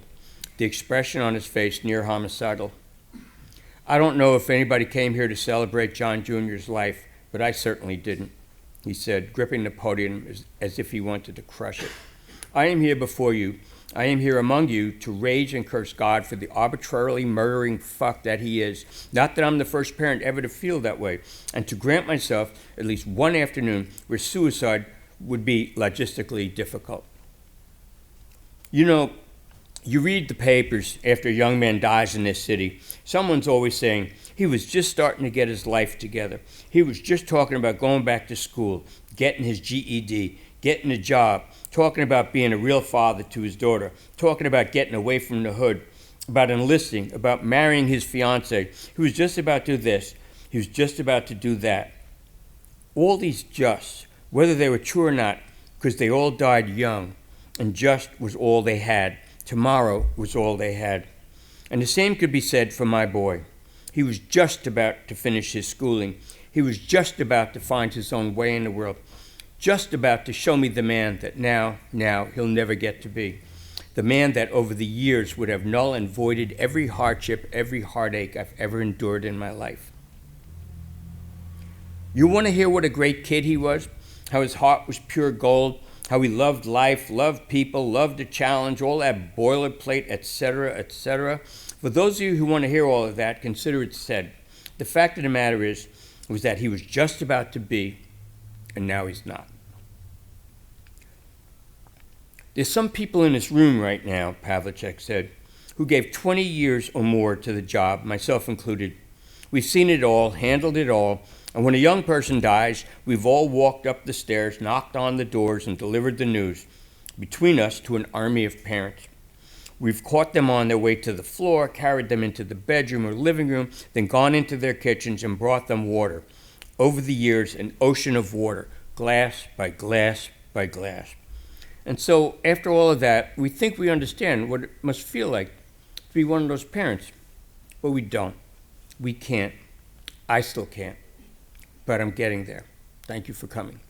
the expression on his face near homicidal. "I don't know if anybody came here to celebrate John Jr.'s life, but I certainly didn't," he said, gripping the podium as if he wanted to crush it. "I am here before you. I am here among you to rage and curse God for the arbitrarily murdering fuck that he is. Not that I'm the first parent ever to feel that way, and to grant myself at least one afternoon where suicide would be logistically difficult." You know, you read the papers after a young man dies in this city. Someone's always saying, he was just starting to get his life together. He was just talking about going back to school, getting his GED, getting a job, talking about being a real father to his daughter, talking about getting away from the hood, about enlisting, about marrying his fiancée. He was just about to do this. He was just about to do that. All these justs, whether they were true or not, because they all died young, and just was all they had. Tomorrow was all they had. And the same could be said for my boy. He was just about to finish his schooling. He was just about to find his own way in the world. Just about to show me the man that now he'll never get to be. The man that over the years would have null and voided every hardship, every heartache I've ever endured in my life. You want to hear what a great kid he was? How his heart was pure gold? How he loved life, loved people, loved a challenge, all that boilerplate, etc., etc. For those of you who want to hear all of that, consider it said. The fact of the matter was that he was just about to be, and now he's not. There's some people in this room right now, Pavlicek said, who gave 20 years or more to the job, myself included. We've seen it all, handled it all, and when a young person dies, we've all walked up the stairs, knocked on the doors, and delivered the news between us to an army of parents. We've caught them on their way to the floor, carried them into the bedroom or living room, then gone into their kitchens and brought them water. Over the years, an ocean of water, glass by glass by glass. And so, after all of that, we think we understand what it must feel like to be one of those parents. But we don't. We can't. I still can't. But I'm getting there. Thank you for coming.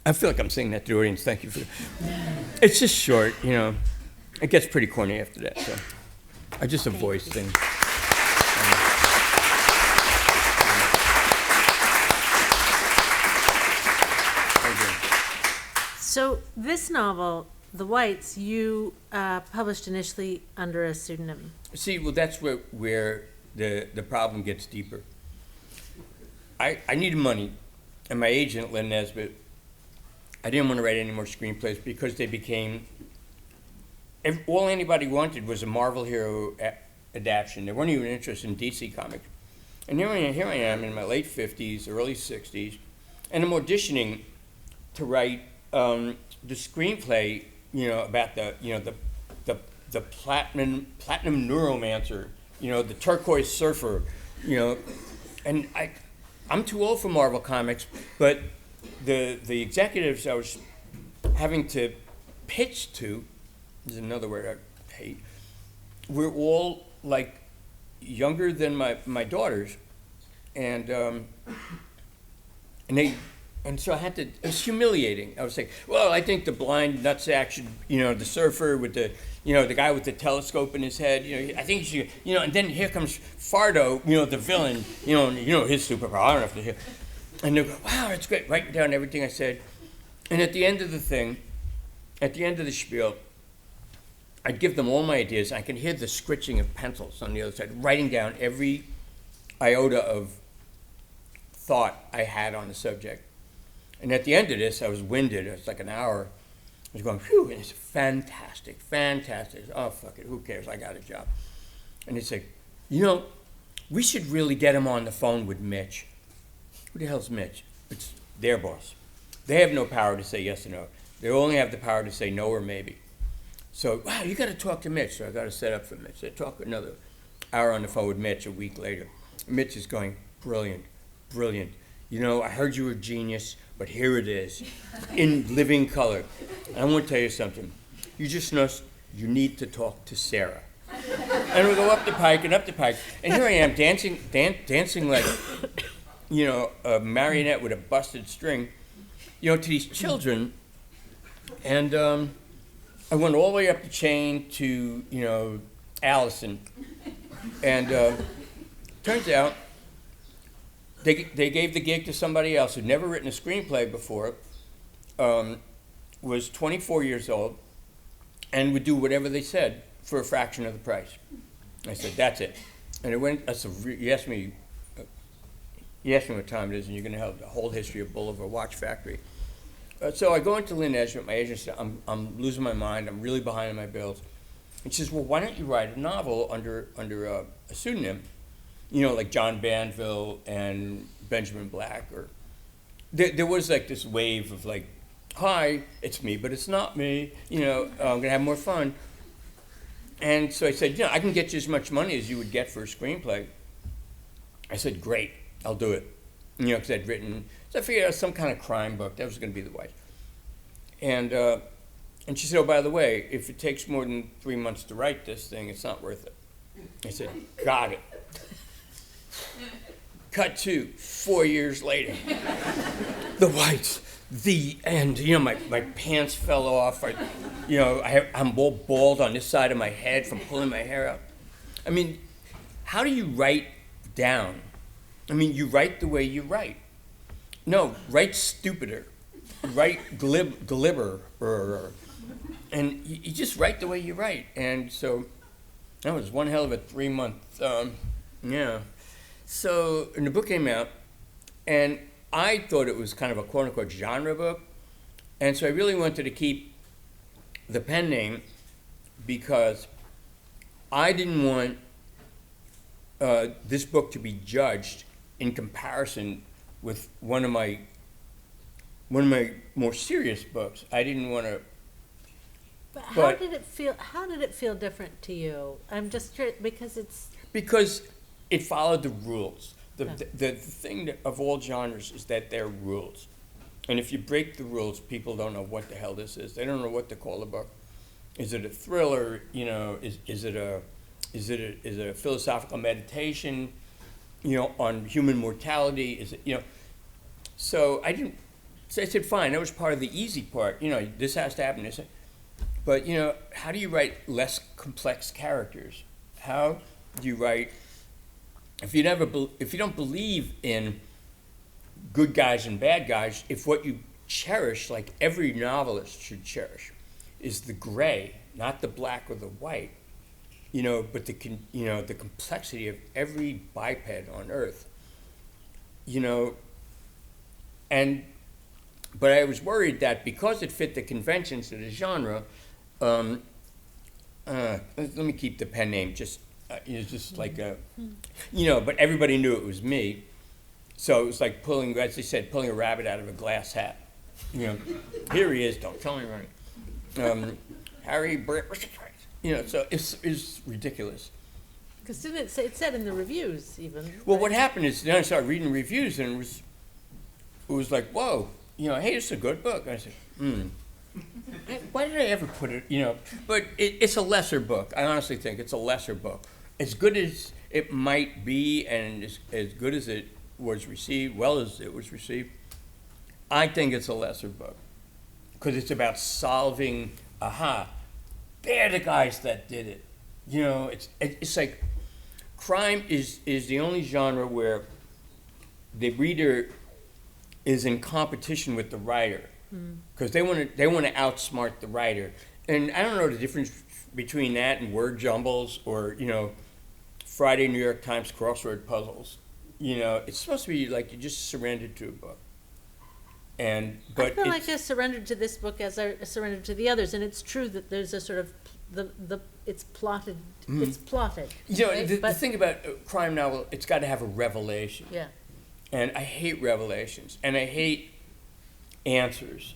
I feel like I'm saying that to the audience. Thank you for. It's just short, you know. It gets pretty corny after that, so I just a voice thing. So this novel, The Whites, you published initially under a pseudonym. See, well, that's where the problem gets deeper. I needed money, and my agent, Len Nesbitt, I didn't want to write any more screenplays because they became, all anybody wanted was a Marvel hero adaptation. They weren't even interested in DC Comics. And here I am in my late 50s, early 60s, and I'm auditioning to write the screenplay, you know, about the platinum neuromancer, you know, the turquoise surfer, you know, and I'm too old for Marvel Comics, but the executives I was having to pitch to, is another word I hate, were all like younger than my daughters, and so I had to. It was humiliating. I was saying, well, I think the blind nutsack should, you know, the surfer with the, you know, the guy with the telescope in his head, you know, I think he should, you know, and then here comes Fardo, you know, the villain, you know, his superpower. I don't know if they hear. And they go, wow, that's great. Writing down everything I said. And at the end of the thing, at the end of the spiel, I'd give them all my ideas. I could hear the scritching of pencils on the other side, writing down every iota of thought I had on the subject. And at the end of this, I was winded. It was like an hour. I was going, phew, and it's fantastic, fantastic. Oh, fuck it, who cares? I got a job. And he said, you know, we should really get him on the phone with Mitch. Who the hell's Mitch? It's their boss. They have no power to say yes or no. They only have the power to say no or maybe. So, wow, you got to talk to Mitch. So I got to set up for Mitch. So I talk another hour on the phone with Mitch a week later. Mitch is going, brilliant, brilliant. You know, I heard you were a genius, but here it is, in living color. And I want to tell you something. You just know you need to talk to Sarah. And we go up the pike and up the pike. And here I am dancing like, you know, a marionette with a busted string, you know, to these children. And I went all the way up the chain to, you know, Allison. And turns out they gave the gig to somebody else who'd never written a screenplay before, was 24 years old, and would do whatever they said for a fraction of the price. I said, that's it. And it went, you asked me what time it is, and you're going to have the whole history of Boulevard Watch Factory. So I go into Lynn Esmond, my agent said, I'm losing my mind, I'm really behind on my bills. And she says, well, why don't you write a novel under a pseudonym? You know, like John Banville and Benjamin Black. Or there was like this wave of like, hi, it's me, but it's not me. You know, I'm going to have more fun. And so I said, I can get you as much money as you would get for a screenplay. I said, great, I'll do it. You know, because I'd written, so I figured out some kind of crime book. That was going to be the wife. And she said, oh, by the way, if it takes more than 3 months to write this thing, it's not worth it. I said, got it. Cut to 4 years later. The Whites, the end. You know, my pants fell off. I'm all bald on this side of my head from pulling my hair out. I mean, how do you write down? I mean, you write the way you write. No, write stupider. Write glibber. And you just write the way you write. And so that was one hell of a 3 month, yeah. So, and the book came out, and I thought it was kind of a quote-unquote genre book, and so I really wanted to keep the pen name because I didn't want this book to be judged in comparison with one of my more serious books. I didn't want to. But how did it feel? How did it feel different to you? I'm just curious because it followed the rules. The thing of all genres is that they're rules, and if you break the rules, people don't know what the hell this is. They don't know what to call a book. Is it a thriller? You know, is it a philosophical meditation? You know, on human mortality? Is it, you know? So I didn't. So I said, fine. That was part of the easy part. You know, this has to happen. But you know, how do you write less complex characters? How do you write? If you don't believe in good guys and bad guys, if what you cherish, like every novelist should cherish, is the gray, not the black or the white, you know, but the complexity of every biped on Earth, you know, but I was worried that because it fit the conventions of the genre, let me keep the pen name just like a, you know, but everybody knew it was me. So it was like pulling, as they said, pulling a rabbit out of a glass hat. You know, here he is, don't tell anyone. Harry Brandt, you know, so it's ridiculous. Because didn't it said in the reviews even? Well, what happened is then I started reading reviews and it was like, whoa, you know, hey, this is a good book. And I said, why did I ever put it, you know? But it's a lesser book. I honestly think it's a lesser book. As good as it might be and as good as it was received, well as it was received, I think it's a lesser book. Because it's about solving, they're the guys that did it. You know, it's like crime is the only genre where the reader is in competition with the writer. Because they want to outsmart the writer. And I don't know the difference between that and word jumbles or, you know, Friday New York Times crossword puzzles. You know, it's supposed to be like you just surrendered to a book. But I feel like I surrendered to this book as I surrendered to the others, and it's true that there's a sort of it's plotted. Mm-hmm. It's plotted. you know, right? the thing about a crime novel, it's got to have a revelation. Yeah. And I hate revelations, and I hate answers,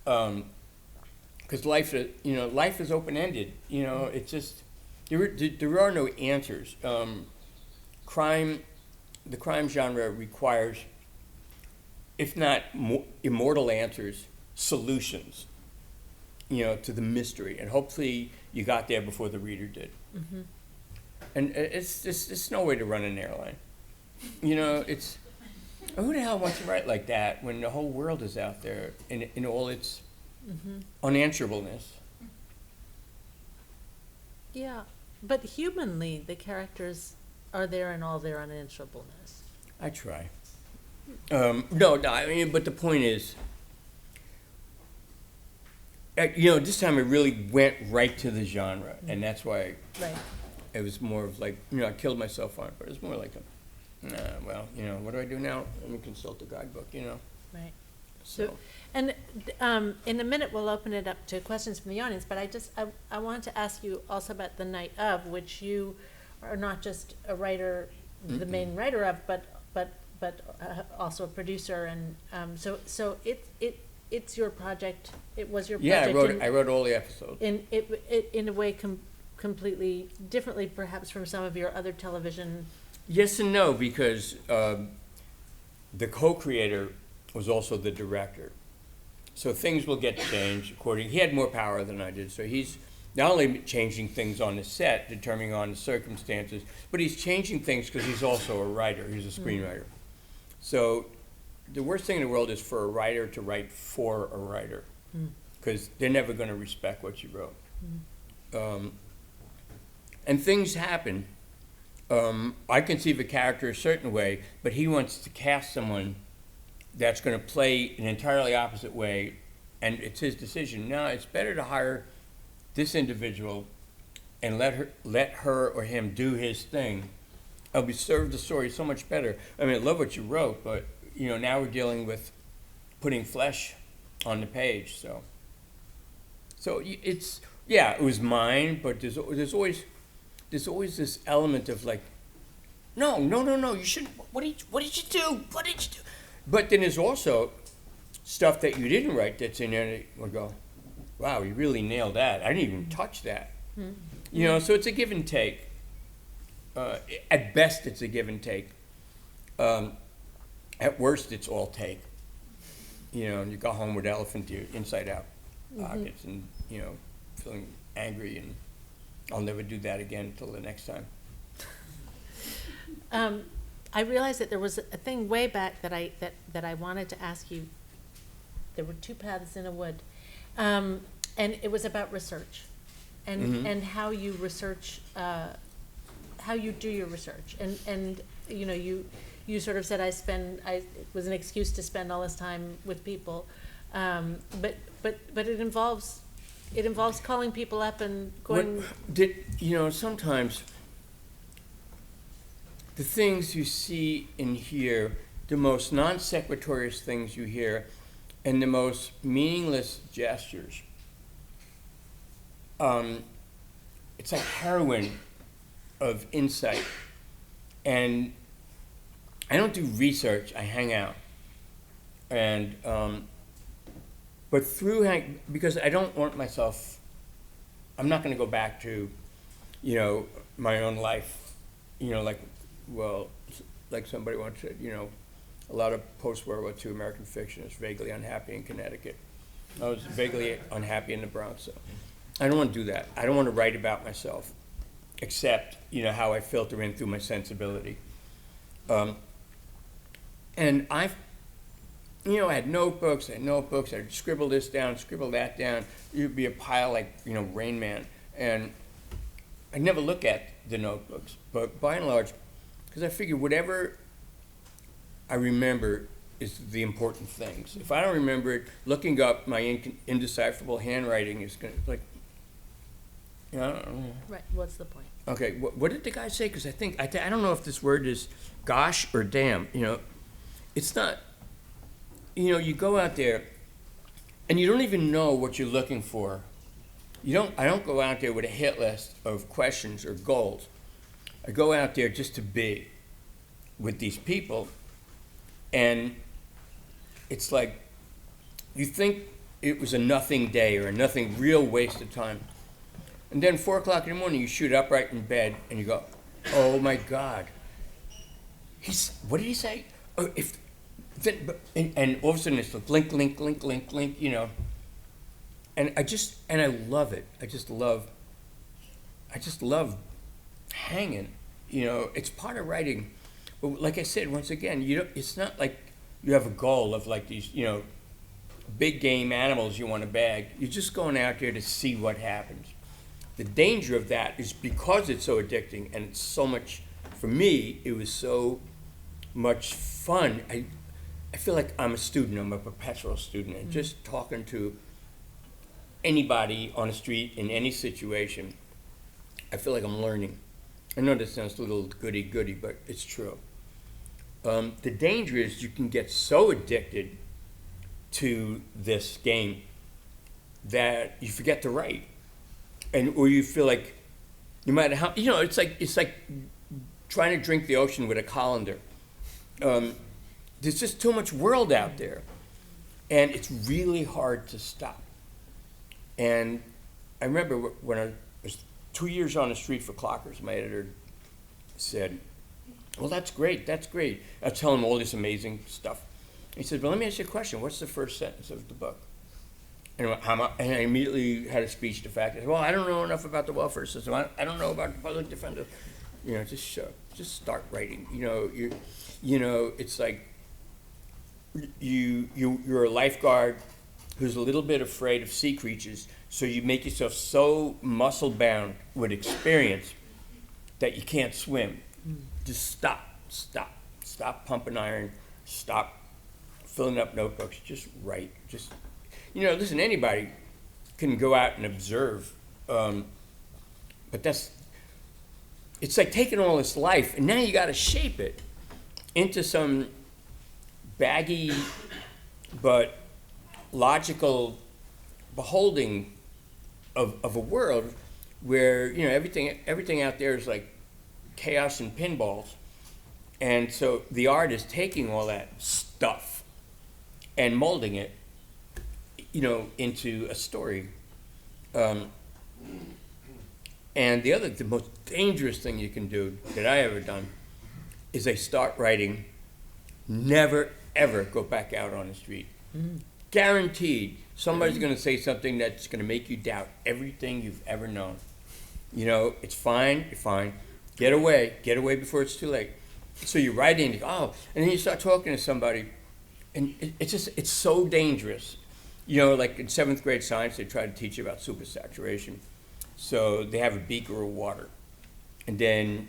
because life is open ended. You know, it's just there are no answers. The crime genre requires, if not immortal answers, solutions, you know, to the mystery. And hopefully you got there before the reader did. Mm-hmm. And it's no way to run an airline. You know, who the hell wants to write like that when the whole world is out there in all its unanswerableness? Yeah, but humanly, the characters are there in all their unanswerableness. I try. No, I mean, but the point is, you know, this time I really went right to the genre, and that's why Right. it was more of like, you know, I killed myself on it, but it was more like well, you know, what do I do now? Let me consult the guidebook, you know. Right. So, And in a minute, we'll open it up to questions from the audience, but I wanted to ask you also about The Night Of, which you are not just a writer, the main writer of, but also a producer, and so it's your project. It was your yeah, project. I wrote all the episodes. In a way completely differently, perhaps, from some of your other television. Yes and no, because the co-creator was also the director. So things will get changed according. He had more power than I did, so he's not only changing things on the set, determining on the circumstances, but he's changing things because he's also a writer. He's a screenwriter. So the worst thing in the world is for a writer to write for a writer, because they're never going to respect what you wrote. And things happen. I conceive a character a certain way, but he wants to cast someone that's going to play an entirely opposite way, and it's his decision. No, it's better to hire this individual and let her or him do his thing. It'll serve the story so much better. I mean, I love what you wrote, but you know, now we're dealing with putting flesh on the page. So it's, yeah, it was mine, but there's always this element of like, no, you shouldn't. What did you do? What did you do? But then there's also stuff that you didn't write that's in there that would go, wow, you really nailed that. I didn't even touch that. You know, so it's a give and take. At best, it's a give and take. At worst, it's all take. You know, and you go home with elephant ear, inside out pockets, and you know, feeling angry, and I'll never do that again until the next time. I realized that there was a thing way back that I wanted to ask you. There were two paths in a wood, and it was about research, and how you research, how you do your research, and you know, you sort of said it was an excuse to spend all this time with people, but it involves calling people up and going. You know, sometimes the things you see and hear, the most non sequitur things you hear, and the most meaningless gestures, it's like heroin of insight. And I don't do research, I hang out. And but because I don't want myself, I'm not going to go back to, you know, my own life, you know, like somebody once said, you know, a lot of post-World War II American fiction is vaguely unhappy in Connecticut. I was vaguely unhappy in the Bronx. So I don't want to do that. I don't want to write about myself, except, you know, how I filter in through my sensibility. And I had notebooks, I'd scribble this down, scribble that down. It'd be a pile like, you know, Rain Man. And I'd never look at the notebooks, but by and large, because I figure whatever I remember is the important things. If I don't remember it, looking up my indecipherable handwriting is going to, like, You know, Right, what's the point? okay, what did the guy say? Because I don't know if this word is gosh or damn. You know, it's not. You know, you go out there, and you don't even know what you're looking for. I don't go out there with a hit list of questions or goals. I go out there just to be with these people, and it's like you think it was a nothing day or a nothing real waste of time. And then 4 o'clock in the morning, you shoot upright in bed and you go, oh my God. What did he say? Oh, and all of a sudden it's like link, link, link, link, link, you know. And I love it. I just love hanging, you know. It's part of writing. But like I said, once again, it's not like you have a goal of like these, you know, big game animals you want to bag. You're just going out there to see what happens. The danger of that is because it's so addicting and it's so much, for me, it was so much fun. I feel like I'm a student, I'm a perpetual student, and just talking to anybody on the street in any situation, I feel like I'm learning. I know that sounds a little goody-goody, but it's true. The danger is you can get so addicted to this game that you forget to write. Or you feel like, no matter how, you know, it's like trying to drink the ocean with a colander. There's just too much world out there, and it's really hard to stop. And I remember when I was 2 years on the street for Clockers, my editor said, well, that's great. I was telling him all this amazing stuff. He said, well, let me ask you a question. What's the first sentence of the book? And I immediately had a speech to fact. I said, well, I don't know enough about the welfare system. I don't know about the public defender. You know, just start writing. You know, it's like you're a lifeguard who's a little bit afraid of sea creatures, so you make yourself so muscle bound with experience that you can't swim. Just stop pumping iron, stop filling up notebooks, just write. You know, listen, anybody can go out and observe, but it's like taking all this life, and now you got to shape it into some baggy but logical beholding of a world where, you know, everything out there is like chaos and pinballs. And so the art is taking all that stuff and molding it, you know, into a story. And the most dangerous thing you can do that I ever done is I start writing, never ever go back out on the street. Guaranteed, somebody's going to say something that's going to make you doubt everything you've ever known. You know, it's fine, you're fine. Get away before it's too late. So you write in, and then you start talking to somebody, and it's so dangerous. You know, like in 7th grade science, they try to teach you about supersaturation. So they have a beaker of water, and then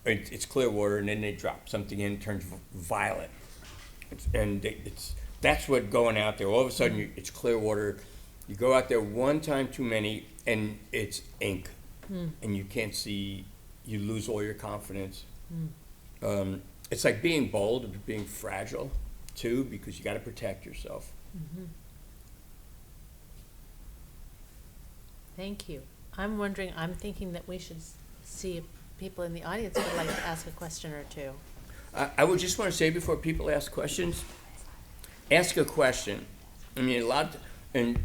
it's clear water, and then they drop something in, it turns violet. That's what going out there. All of a sudden, it's clear water. You go out there one time too many, and it's ink, and you can't see. You lose all your confidence. It's like being bold, but being fragile, too, because you got to protect yourself. Thank you. I'm thinking that we should see if people in the audience would like to ask a question or two. I would just want to say before people ask questions, ask a question. I mean, and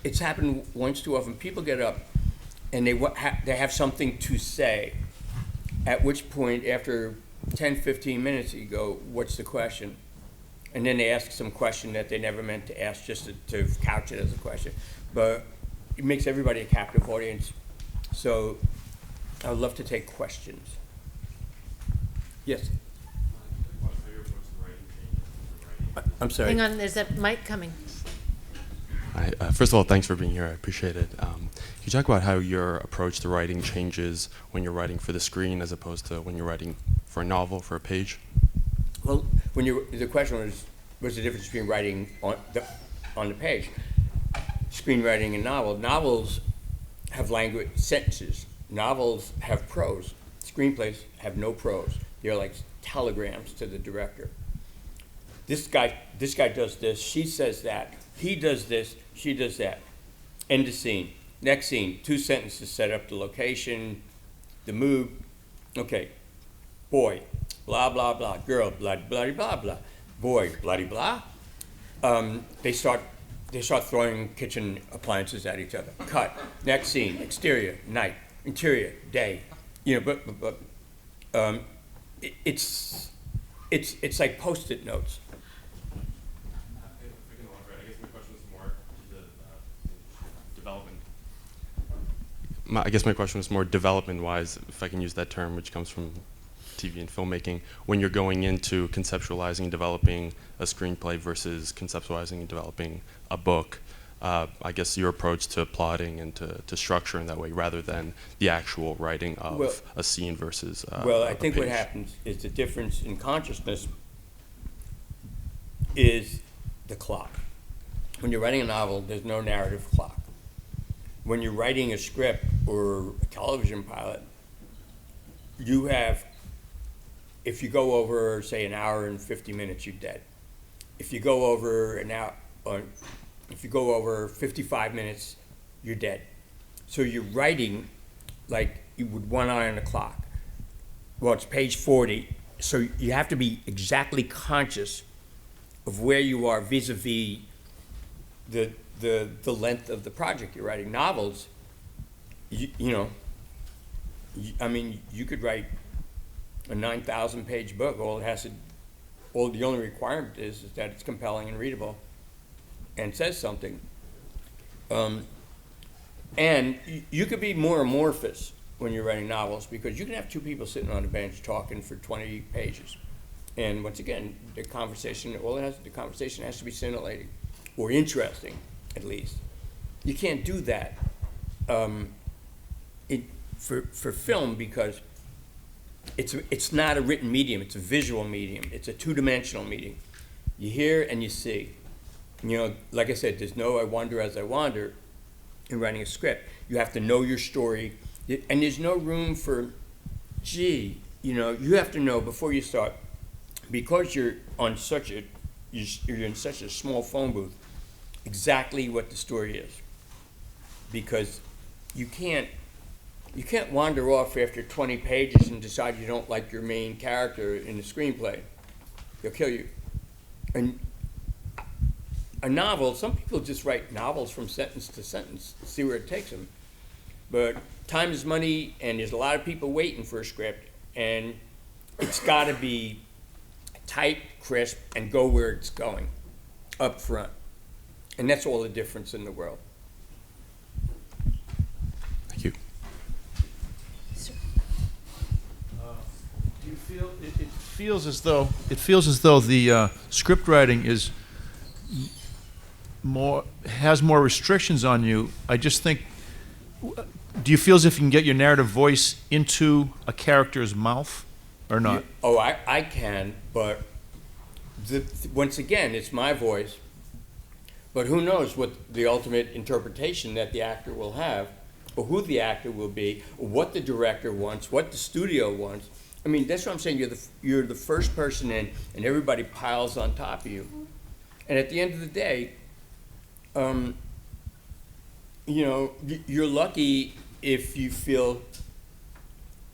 it's happened once too often. People get up and they have something to say, at which point after 10, 15 minutes you go, what's the question? And then they ask some question that they never meant to ask, just to couch it as a question. But it makes everybody a captive audience. So I would love to take questions. Yes? I'm sorry. Hang on, there's a mic coming. Hi, first of all, thanks for being here. I appreciate it. Can you talk about how your approach to writing changes when you're writing for the screen as opposed to when you're writing for a novel, for a page? Well, the question was, what's the difference between writing on the page? Screenwriting and novels. have language sentences. Novels have prose. Screenplays have no prose. They're like telegrams to the director. This guy does this, she says that, he does this, she does that. End of scene. Next scene, 2 sentences set up the location, the mood. Okay, boy, blah, blah, blah. Girl, blah, blah, blah, blah. Boy, bloody blah. They start throwing kitchen appliances at each other. Cut. Next scene, exterior, night. Interior, day. You know, but it's like Post-it notes. I guess my question was more development-wise, if I can use that term, which comes from TV and filmmaking. When you're going into conceptualizing and developing a screenplay versus conceptualizing and developing a book, I guess your approach to plotting and to structure in that way, rather than the actual writing of a scene versus well, I think what happens is the difference in consciousness is the clock. When you're writing a novel, there's no narrative clock. When you're writing a script or a television pilot, you have, if you go over, say, an hour and 50 minutes, you're dead. If you go over an hour, if you go over 55 minutes, you're dead. So you're writing like you would one eye on the clock. Well, it's page 40, so you have to be exactly conscious of where you are vis-a-vis the length of the project you're writing. Novels, I mean, you could write a 9,000-page book. The only requirement is that it's compelling and readable and says something. And you could be more amorphous when you're writing novels, because you can have 2 people sitting on a bench talking for 20 pages. And once again, the conversation has to be scintillating or interesting, at least. You can't do that for film, because it's not a written medium, it's a visual medium, it's a 2-dimensional medium. You hear and you see. You know, like I said, there's no I wander as I wander in writing a script. You have to know your story, and there's no room for, you have to know before you start, because you're in such a small phone booth, exactly what the story is. Because you can't wander off after 20 pages and decide you don't like your main character in the screenplay. They'll kill you. And a novel, some people just write novels from sentence to sentence, see where it takes them. But time is money, and there's a lot of people waiting for a script, and it's got to be tight, crisp, and go where it's going, up front. And that's all the difference in the world. Thank you. Do you feel it feels as though the script writing is has more restrictions on you? I just think, do you feel as if you can get your narrative voice into a character's mouth or not? I can, but once again, it's my voice. But who knows what the ultimate interpretation that the actor will have, or who the actor will be, or what the director wants, what the studio wants. I mean, that's what I'm saying. You're the first person in, and everybody piles on top of you. And at the end of the day, you're lucky if you feel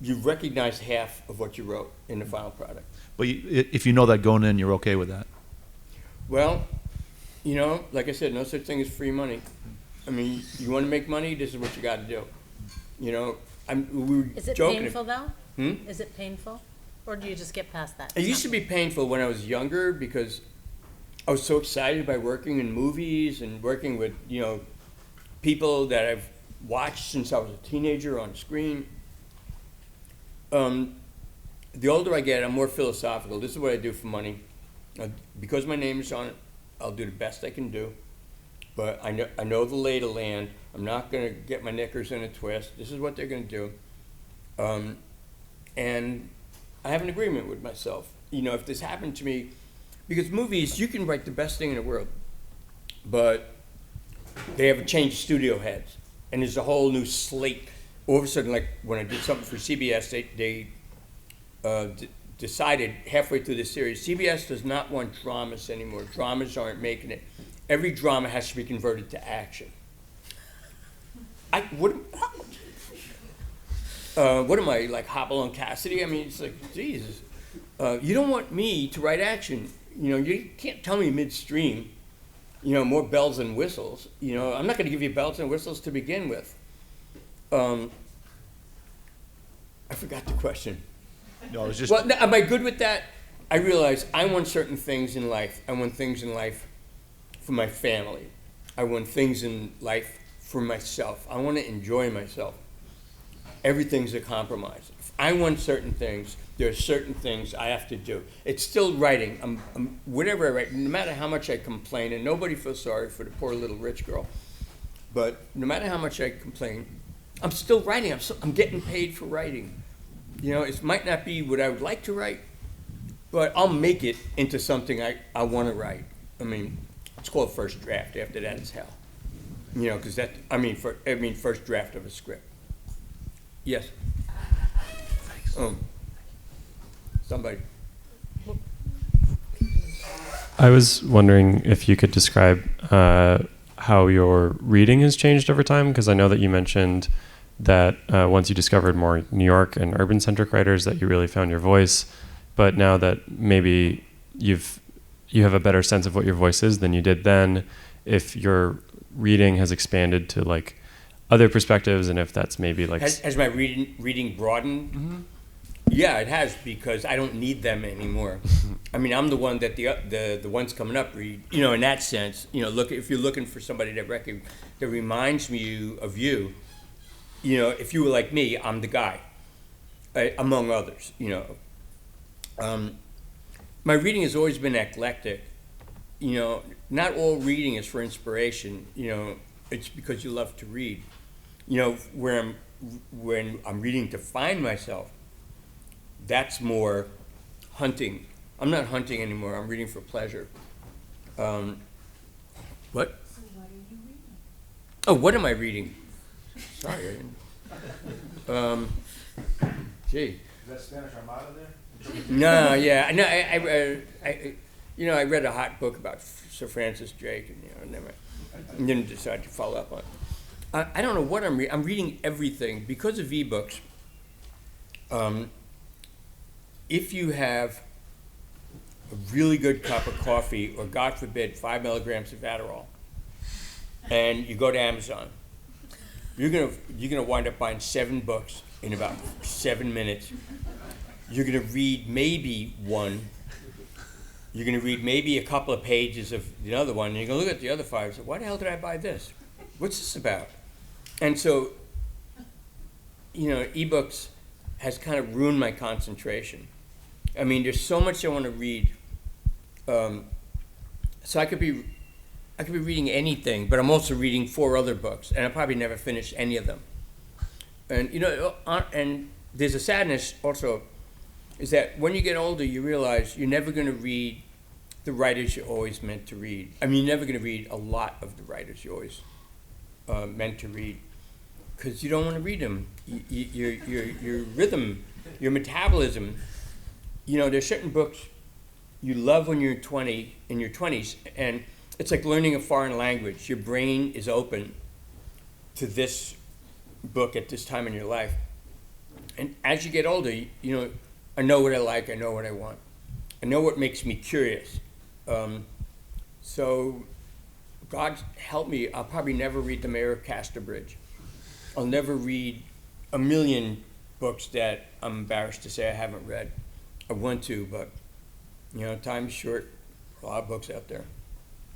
you recognize half of what you wrote in the final product. But if you know that going in, you're okay with that? Well, like I said, no such thing as free money. I mean, you want to make money, this is what you got to do. We were Is it joking. painful, though? Is it painful? Or do you just get past that? It used to be painful when I was younger, because I was so excited by working in movies and working with, people that I've watched since I was a teenager on screen. The older I get, I'm more philosophical. This is what I do for money. Because my name is on it, I'll do the best I can do. But I know the lay of the land. I'm not going to get my knickers in a twist. This is what they're going to do. And I have an agreement with myself. If this happened to me, because movies, you can write the best thing in the world, but they have a change of studio heads. and there's a whole new slate. All of a sudden, like when I did something for CBS, they decided halfway through the series, CBS does not want dramas anymore. Dramas aren't making it. Every drama has to be converted to action. What am I, like Hopalong Cassidy? I mean, it's like, Jesus. You don't want me to write action. You can't tell me midstream, more bells and whistles. I'm not going to give you bells and whistles to begin with. I forgot the question. No, it was just. Well, am I good with that? I realize I want certain things in life. I want things in life for my family. I want things in life for myself. I want to enjoy myself. Everything's a compromise. If I want certain things, there are certain things I have to do. It's still writing. Whatever I write, no matter how much I complain, and nobody feels sorry for the poor little rich girl, but no matter how much I complain, I'm still writing. I'm getting paid for writing. It might not be what I would like to write, but I'll make it into something I want to write. I mean, it's called first draft. After that, it's hell. Because first draft of a script. Yes. Somebody. I was wondering if you could describe how your reading has changed over time, because I know that you mentioned that once you discovered more New York and urban-centric writers that you really found your voice, but now that maybe you have a better sense of what your voice is than you did then, if your reading has expanded to like other perspectives, and if that's maybe like... Has my reading broadened? Mm-hmm. Yeah, it has, because I don't need them anymore. I mean, I'm the one that the ones coming up read. In that sense, look, if you're looking for somebody that reminds me of you, if you were like me, I'm the guy, among others. My reading has always been eclectic. Not all reading is for inspiration. It's because you love to read. When I'm reading to find myself, that's more hunting. I'm not hunting anymore. I'm reading for pleasure. What? So what are you reading? Oh, what am I reading? Sorry, I didn't. Gee. Is that Spanish Armada there? No, yeah, no. I read a hot book about Sir Francis Drake, and didn't decide to follow up on it. I don't know what I'm reading. I'm reading everything because of ebooks. If you have a really good cup of coffee, or God forbid, 5 milligrams of Adderall, and you go to Amazon, you're gonna wind up buying 7 books in about 7 minutes. You're gonna read maybe one. You're gonna read maybe a couple of pages of the other one, and you're gonna look at the other 5 and say, why the hell did I buy this? What's this about? And so, ebooks has kind of ruined my concentration. I mean, there's so much I want to read. So I could be reading anything, but I'm also reading 4 other books, and I'll probably never finish any of them. And and there's a sadness also, is that when you get older, you realize you're never going to read the writers you always meant to read. I mean, you're never going to read a lot of the writers you always meant to read, because you don't want to read them. Your rhythm, your metabolism. There's certain books you love when you're in your 20s, and it's like learning a foreign language. Your brain is open to this book at this time in your life. And as you get older, I know what I like, I know what I want. I know what makes me curious. So God help me, I'll probably never read The Mayor of Casterbridge. I'll never read a million books that I'm embarrassed to say I haven't read. I want to, but time's short. A lot of books out there,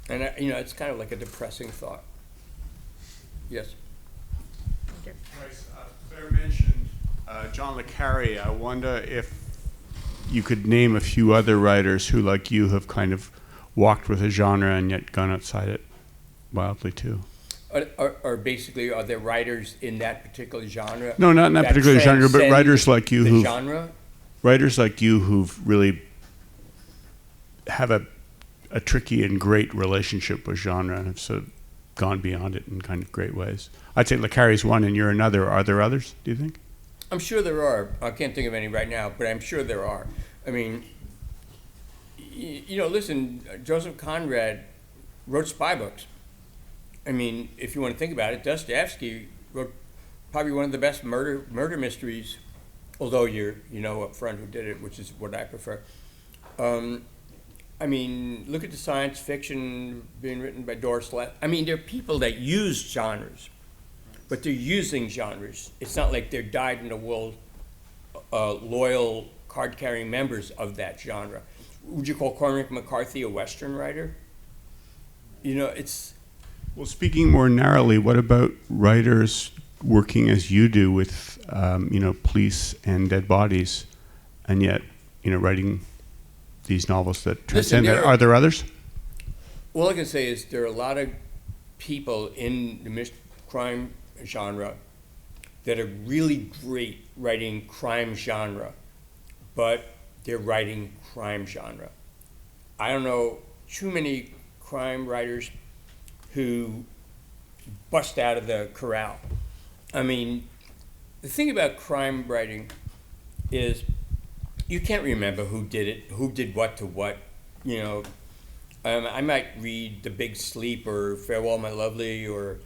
and it's kind of like a depressing thought. Yes. Claire mentioned John le Carre. I wonder if you could name a few other writers who, like you, have kind of walked with a genre and yet gone outside it wildly too. Are there writers in that particular genre? No, not in that particular genre, but writers like you who genre. Writers like you who've really have a tricky and great relationship with genre and have sort of gone beyond it in kind of great ways. I'd say Le Carre's one and you're another. Are there others, do you think? I'm sure there are. I can't think of any right now, but I'm sure there are. I mean, listen, Joseph Conrad wrote spy books. I mean, if you want to think about it, Dostoevsky wrote probably one of the best murder mysteries, although you know up front who did it, which is what I prefer. I mean, look at the science fiction being written by Doris Leff. I mean, there are people that use genres, but they're using genres. It's not like they're dyed-in-the-wool, loyal, card-carrying members of that genre. Would you call Cormac McCarthy a Western writer? It's... Well, speaking more narrowly, what about writers working as you do with, police and dead bodies, and yet, writing these novels that transcend that? Are there others? All I can say is there are a lot of people in the crime genre that are really great writing crime genre, but they're writing crime genre. I don't know too many crime writers who bust out of the corral. I mean, the thing about crime writing is you can't remember who did it, who did what to what. I might read The Big Sleep or Farewell, My Lovely, or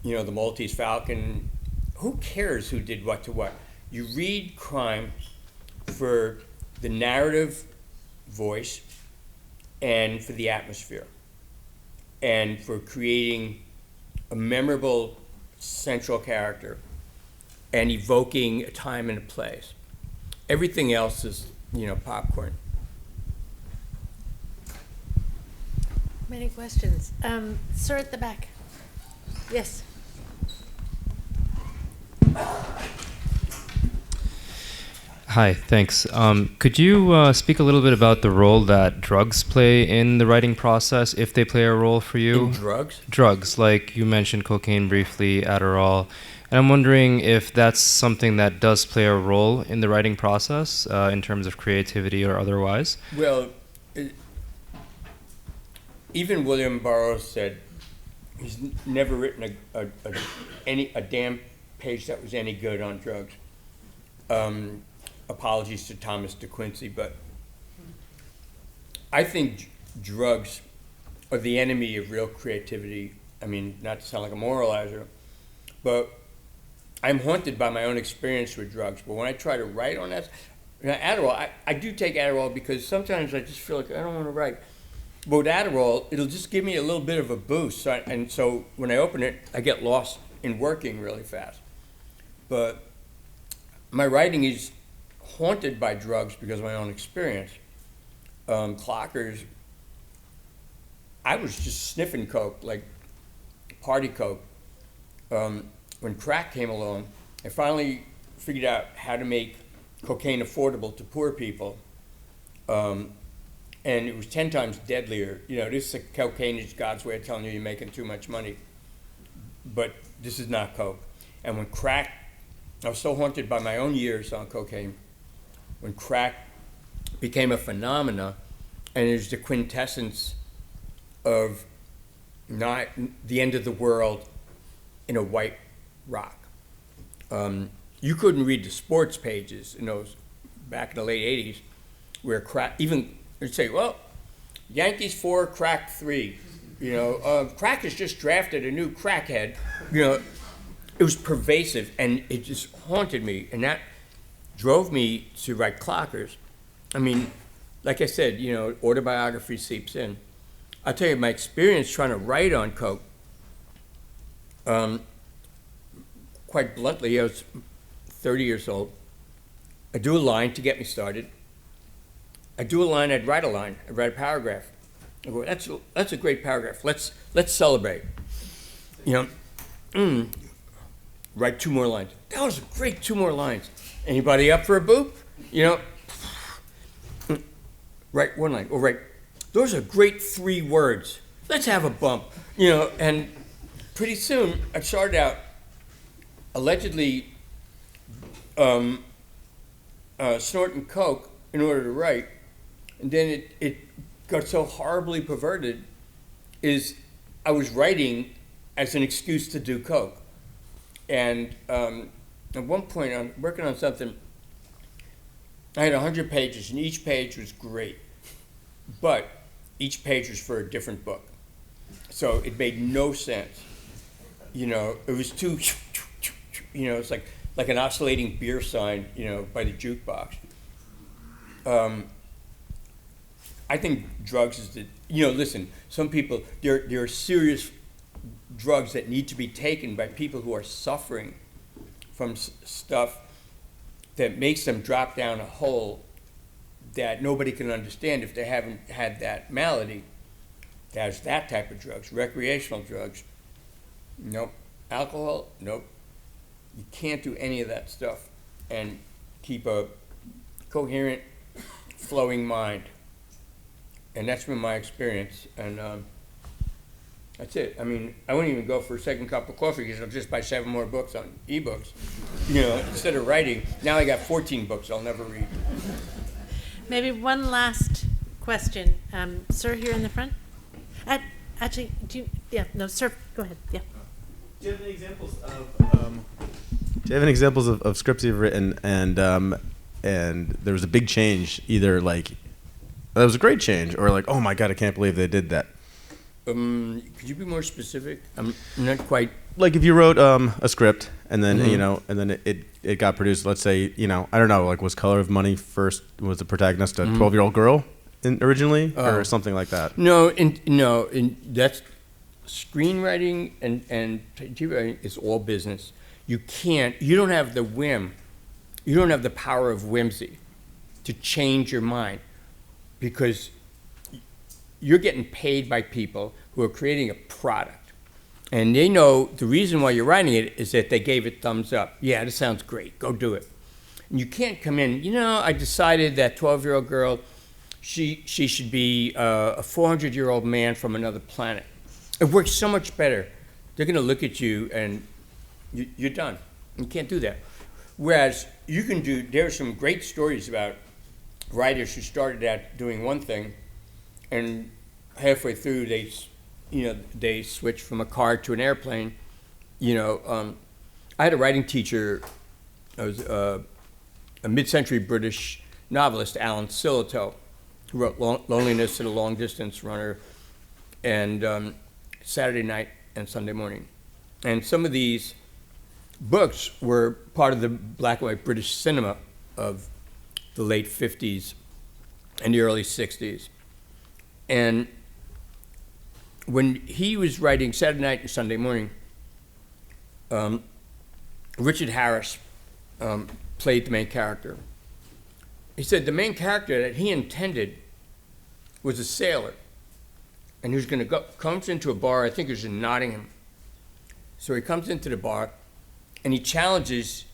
The Maltese Falcon. Who cares who did what to what? You read crime for the narrative voice and for the atmosphere and for creating a memorable central character and evoking a time and a place. Everything else is, popcorn. Many questions. Sir at the back. Yes. Hi, thanks. Could you speak a little bit about the role that drugs play in the writing process, if they play a role for you? In drugs? Drugs, like you mentioned cocaine briefly, Adderall. And I'm wondering if that's something that does play a role in the writing process in terms of creativity or otherwise. Well, even William Burroughs said he's never written a damn page that was any good on drugs. Apologies to Thomas De Quincey, but I think drugs are the enemy of real creativity. I mean, not to sound like a moralizer, but I'm haunted by my own experience with drugs. But when I try to write on that, Adderall, I do take Adderall because sometimes I just feel like I don't want to write. But with Adderall, it'll just give me a little bit of a boost. And so when I open it, I get lost in working really fast. But my writing is haunted by drugs because of my own experience. Clockers, I was just sniffing coke, like party coke. When crack came along, I finally figured out how to make cocaine affordable to poor people. And it was 10 times deadlier. This is cocaine is God's way of telling you you're making too much money. But this is not coke. And when crack, I was so haunted by my own years on cocaine. When crack became a phenomena, and it was the quintessence of not the end of the world in a white rock. You couldn't read the sports pages in those back in the late 80s where crack, even they'd say, well, Yankees 4, crack 3. Crack has just drafted a new crackhead. It was pervasive, and it just haunted me, and that drove me to write Clockers. I mean, like I said, autobiography seeps in. I'll tell you, my experience trying to write on coke, quite bluntly, I was 30 years old. I'd do a line to get me started. I'd do a line, I'd write a paragraph. I go, that's a great paragraph. Let's celebrate. Write 2 more lines. That was a great 2 more lines. Anybody up for a boop? Write 1 line. Or write, those are great 3 words. Let's have a bump. And pretty soon I started out allegedly snorting coke in order to write. And then it got so horribly perverted is I was writing as an excuse to do coke. And at one point, I'm working on something. I had 100 pages, and each page was great, but each page was for a different book. So it made no sense. It was too, it's like an oscillating beer sign, by the jukebox. I think drugs is listen, some people, there are serious drugs that need to be taken by people who are suffering from stuff that makes them drop down a hole that nobody can understand if they haven't had that malady. There's that type of drugs. Recreational drugs, nope. Alcohol, nope. You can't do any of that stuff and keep a coherent, flowing mind. And that's been my experience. And that's it. I mean, I wouldn't even go for a second cup of coffee because I'll just buy 7 more books on ebooks. Instead of writing. Now I got 14 books I'll never read. Maybe one last question. Sir, here in the front. Actually, sir, go ahead. Yeah. Do you have any examples of scripts you've written and there was a big change, either like that was a great change, or like, oh my God, I can't believe they did that? Could you be more specific? I'm not quite. Like if you wrote a script and then and then it got produced. Let's say I don't know, like was Color of Money first? Was the protagonist a 12-year-old girl originally, or something like that? No, that's screenwriting and TV writing is all business. You don't have the whim, you don't have the power of whimsy to change your mind, because you're getting paid by people who are creating a product. And they know the reason why you're writing it is that they gave it thumbs up. Yeah, this sounds great, go do it. And you can't come in, I decided that 12-year-old girl, she should be a 400-year-old man from another planet. It works so much better. They're gonna look at you and you're done. You can't do that. Whereas there are some great stories about writers who started out doing one thing and halfway through they switched from a car to an airplane. I had a writing teacher, I was a mid-century British novelist, Alan Sillitoe, who wrote Loneliness and a Long Distance Runner, and Saturday Night and Sunday Morning. And some of these books were part of the black and white British cinema of the late 50s and the early 60s. And when he was writing Saturday Night and Sunday Morning, Richard Harris played the main character. He said the main character that he intended was a sailor, and he was going to comes into a bar, I think it was in Nottingham. So he comes into the bar, and he challenges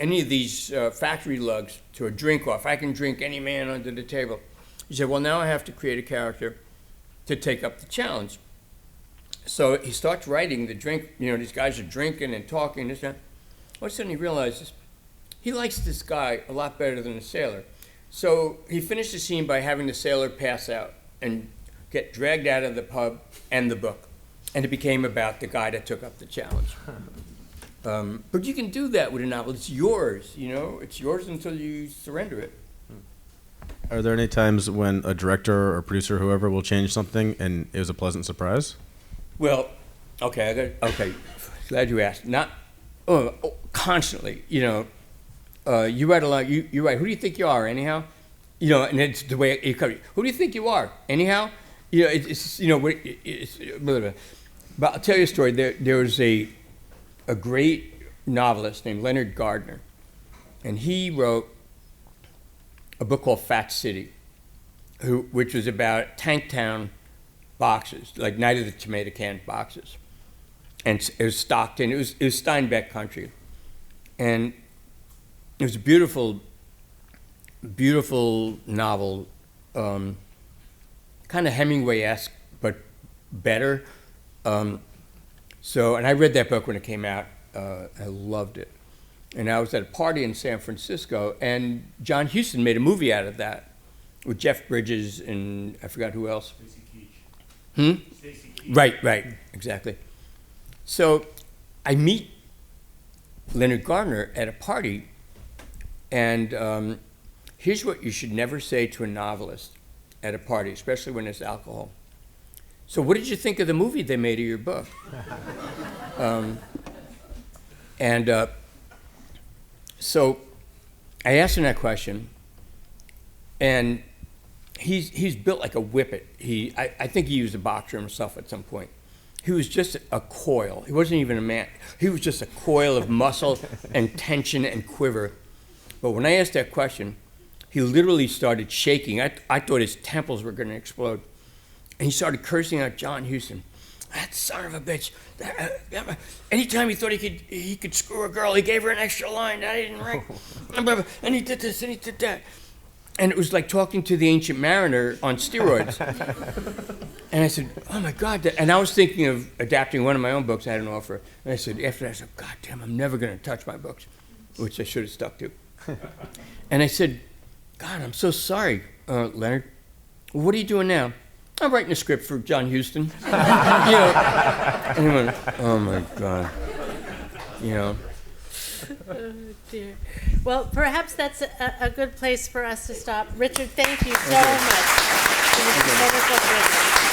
any of these factory lugs to a drink-off. I can drink any man under the table. He said, well, now I have to create a character to take up the challenge. So he starts writing the drink, these guys are drinking and talking, this and that. All of a sudden he realizes he likes this guy a lot better than the sailor. So he finished the scene by having the sailor pass out and get dragged out of the pub and the book. And it became about the guy that took up the challenge. But you can do that with a novel. It's yours, It's yours until you surrender it. Are there any times when a director or producer or whoever will change something and it was a pleasant surprise? Well, okay, glad you asked. Not constantly, you write a lot. You write. Who do you think you are, anyhow? And it's the way it comes. Who do you think you are, anyhow? It's blah, blah. But I'll tell you a story. There was a great novelist named Leonard Gardner, and he wrote a book called Fat City, which was about Tanktown boxes, like Night of the Tomato Can boxes. And it was Stockton, it was Steinbeck country. And it was a beautiful, beautiful novel, kind of Hemingway-esque, but better. And I read that book when it came out. I loved it. And I was at a party in San Francisco, and John Huston made a movie out of that with Jeff Bridges and I forgot who else. Stacey Keach. Right, exactly. So I meet Leonard Gardner at a party, and here's what you should never say to a novelist at a party, especially when there's alcohol. So what did you think of the movie they made of your book? So I asked him that question, and he's built like a whippet. I think he was a boxer himself at some point. He was just a coil. He wasn't even a man. He was just a coil of muscle and tension and quiver. But when I asked that question, he literally started shaking. I thought his temples were going to explode. And he started cursing out John Huston. That son of a bitch. Anytime he thought he could screw a girl, he gave her an extra line that I didn't write. And he did this and he did that. And it was like talking to the Ancient Mariner on steroids. And I said, oh my God. And I was thinking of adapting one of my own books. I had an offer. And I said, after that, I said, God damn, I'm never going to touch my books, which I should have stuck to. And I said, God, I'm so sorry, Leonard. Well, what are you doing now? I'm writing a script for John Huston. And he went, oh my God. Oh, dear. Well, perhaps that's a good place for us to stop. Richard, thank you so much. It was a wonderful privilege.